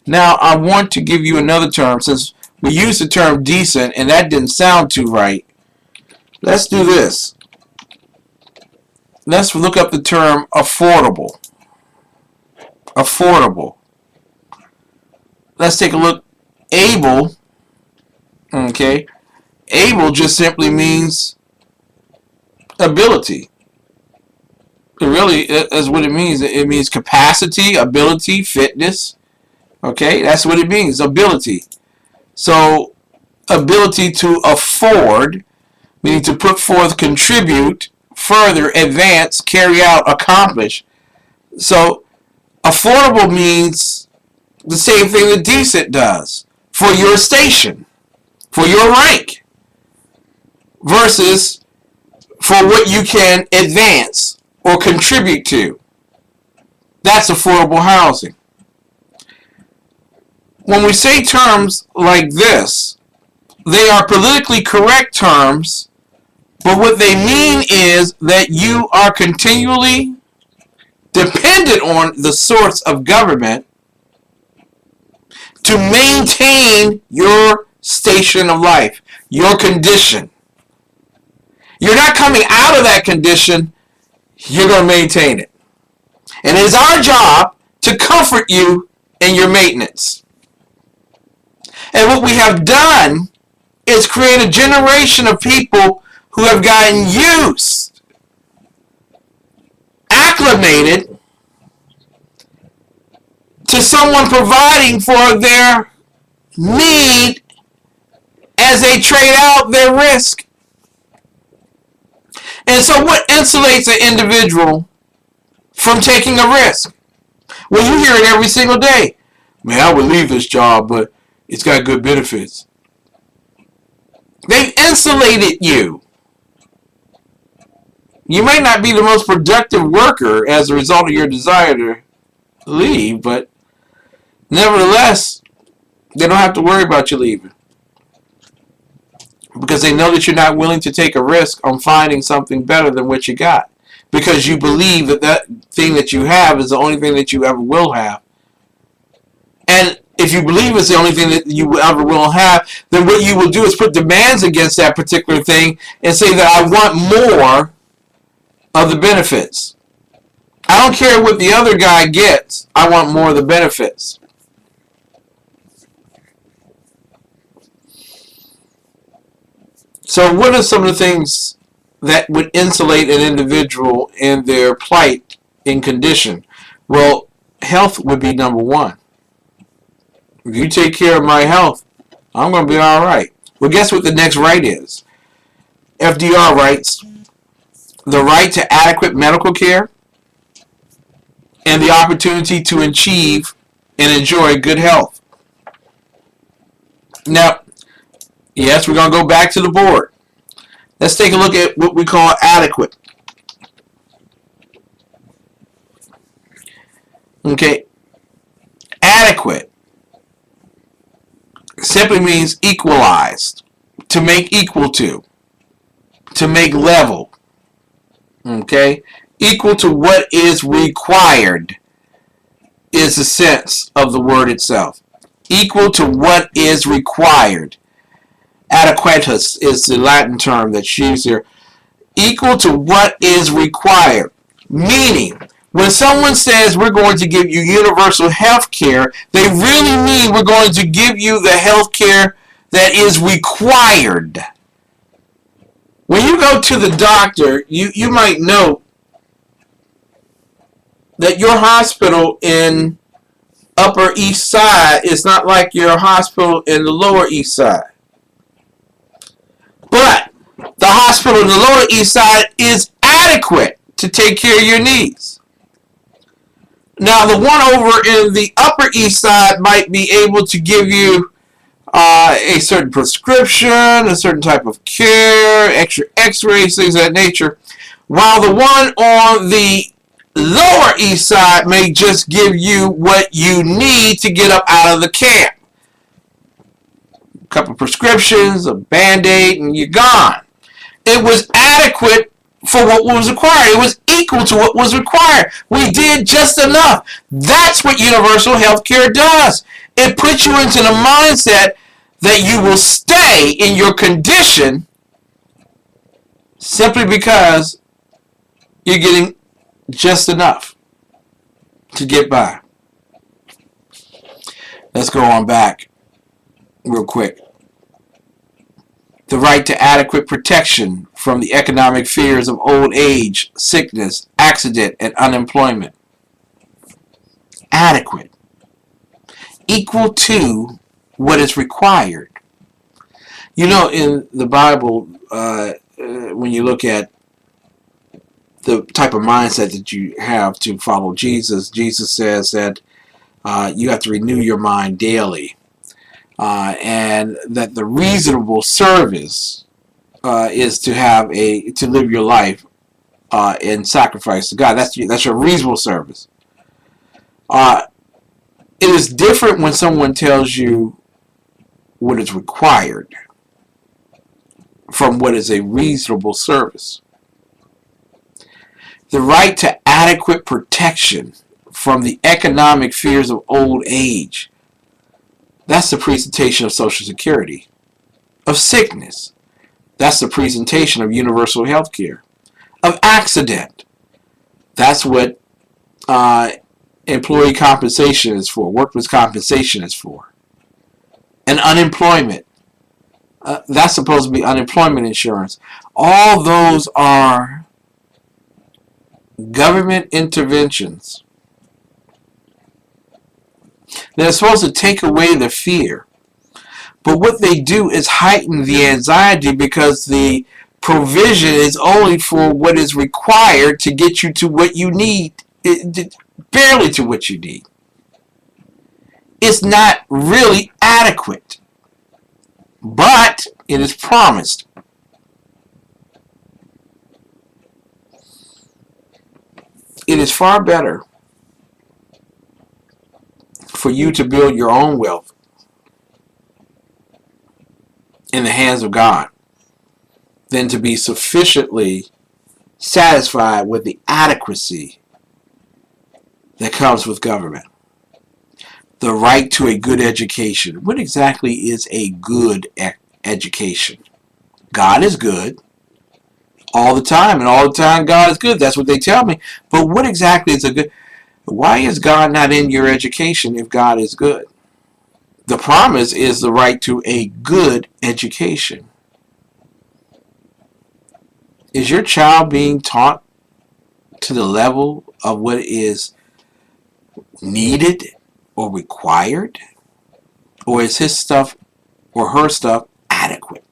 Now, I want to give you another term. Since we used the term decent and that didn't sound too right, let's do this. Let's look up the term affordable. Affordable. Let's take a look. Able, okay, able just simply means ability. It really is what it means. It means capacity, ability, fitness. Okay, that's what it means, ability. So, ability to afford, meaning to put forth, contribute, further, advance, carry out, accomplish. So, affordable means the same thing that decent does. For your station, for your rank, versus for what you can advance or contribute to. That's affordable housing. When we say terms like this, they are politically correct terms, but what they mean is that you are continually dependent on the source of government to maintain your station of life, your condition. You're not coming out of that condition. You're going to maintain it. And it is our job to comfort you in your maintenance. And what we have done is create a generation of people who have gotten used, acclimated to someone providing for their need as they trade out their risk. And so what insulates an individual from taking a risk? Well, you hear it every single day. Man, I would leave this job, but it's got good benefits. They've insulated you. You may not be the most productive worker as a result of your desire to leave, but nevertheless, they don't have to worry about you leaving. Because they know that you're not willing to take a risk on finding something better than what you got. Because you believe that that thing that you have is the only thing that you ever will have. And if you believe it's the only thing that you ever will have, then what you will do is put demands against that particular thing and say that I want more of the benefits. I don't care what the other guy gets. I want more of the benefits. So what are some of the things that would insulate an individual in their plight in condition? Well, health would be number one. If you take care of my health, I'm going to be all right. Well, guess what the next right is? FDR writes, the right to adequate medical care and the opportunity to achieve and enjoy good health. Now, yes, we're going to go back to the board. Let's take a look at what we call adequate. Okay. Adequate simply means equalized, to make equal to make level. Okay. Equal to what is required is the sense of the word itself. Equal to what is required. Adequatus is the Latin term that's used here. Equal to what is required. Meaning, when someone says we're going to give you universal health care, they really mean we're going to give you the health care that is required. When you go to the doctor, you might know that your hospital in Upper East Side is not like your hospital in the Lower East Side. But the hospital in the Lower East Side is adequate to take care of your needs. Now, the one over in the Upper East Side might be able to give you a certain prescription, a certain type of care, extra x-rays, things of that nature, while the one on the Lower East Side may just give you what you need to get up out of the camp. A couple prescriptions, a Band-Aid, and you're gone. It was adequate for what was required. It was equal to what was required. We did just enough. That's what universal health care does. It puts you into the mindset that you will stay in your condition simply because you're getting just enough to get by. Let's go on back real quick. The right to adequate protection from the economic fears of old age, sickness, accident, and unemployment. Adequate. Equal to what is required. You know, in the Bible, when you look at the type of mindset that you have to follow Jesus, Jesus says that you have to renew your mind daily. And that the reasonable service is to live your life in sacrifice to God. That's your reasonable service. It is different when someone tells you what is required from what is a reasonable service. The right to adequate protection from the economic fears of old age. That's the presentation of Social Security, of sickness, That's the presentation of universal health care. Of accident. That's what employee compensation is for. Workers' compensation is for. And unemployment. That's supposed to be unemployment insurance. All those are government interventions. They're supposed to take away the fear. But what they do is heighten the anxiety because the provision is only for what is required to get you to what you need. Barely to what you need. It's not really adequate. But it is promised. It is far better for you to build your own wealth in the hands of God than to be sufficiently satisfied with the adequacy that comes with government. The right to a good education. What exactly is a good education? God is good all the time, and all the time God is good. That's what they tell me. But what exactly is a good... Why is God not in your education if God is good? The promise is the right to a good education. Is your child being taught to the level of what is needed or required? Or is his stuff or her stuff adequate?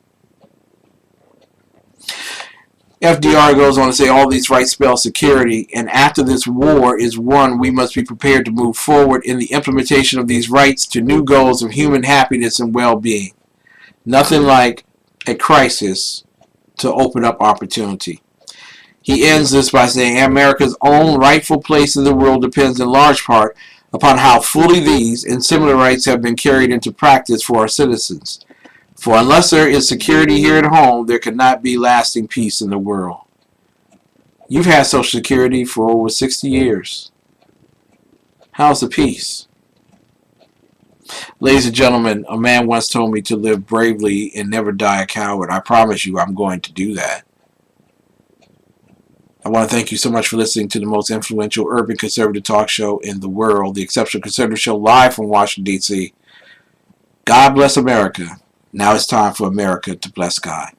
FDR goes on to say all these rights spell security, and after this war is won, we must be prepared to move forward in the implementation of these rights to new goals of human happiness and well-being. Nothing like a crisis to open up opportunity. He ends this by saying America's own rightful place in the world depends in large part upon how fully these and similar rights have been carried into practice for our citizens. For unless there is security here at home, there cannot be lasting peace in the world. You've had Social Security for over 60 years. How's the peace? Ladies and gentlemen, a man once told me to live bravely and never die a coward. I promise you I'm going to do that. I want to thank you so much for listening to the most influential urban conservative talk show in the world, the Exceptional Conservative Show, live from Washington, D.C. God bless America. Now it's time for America to bless God.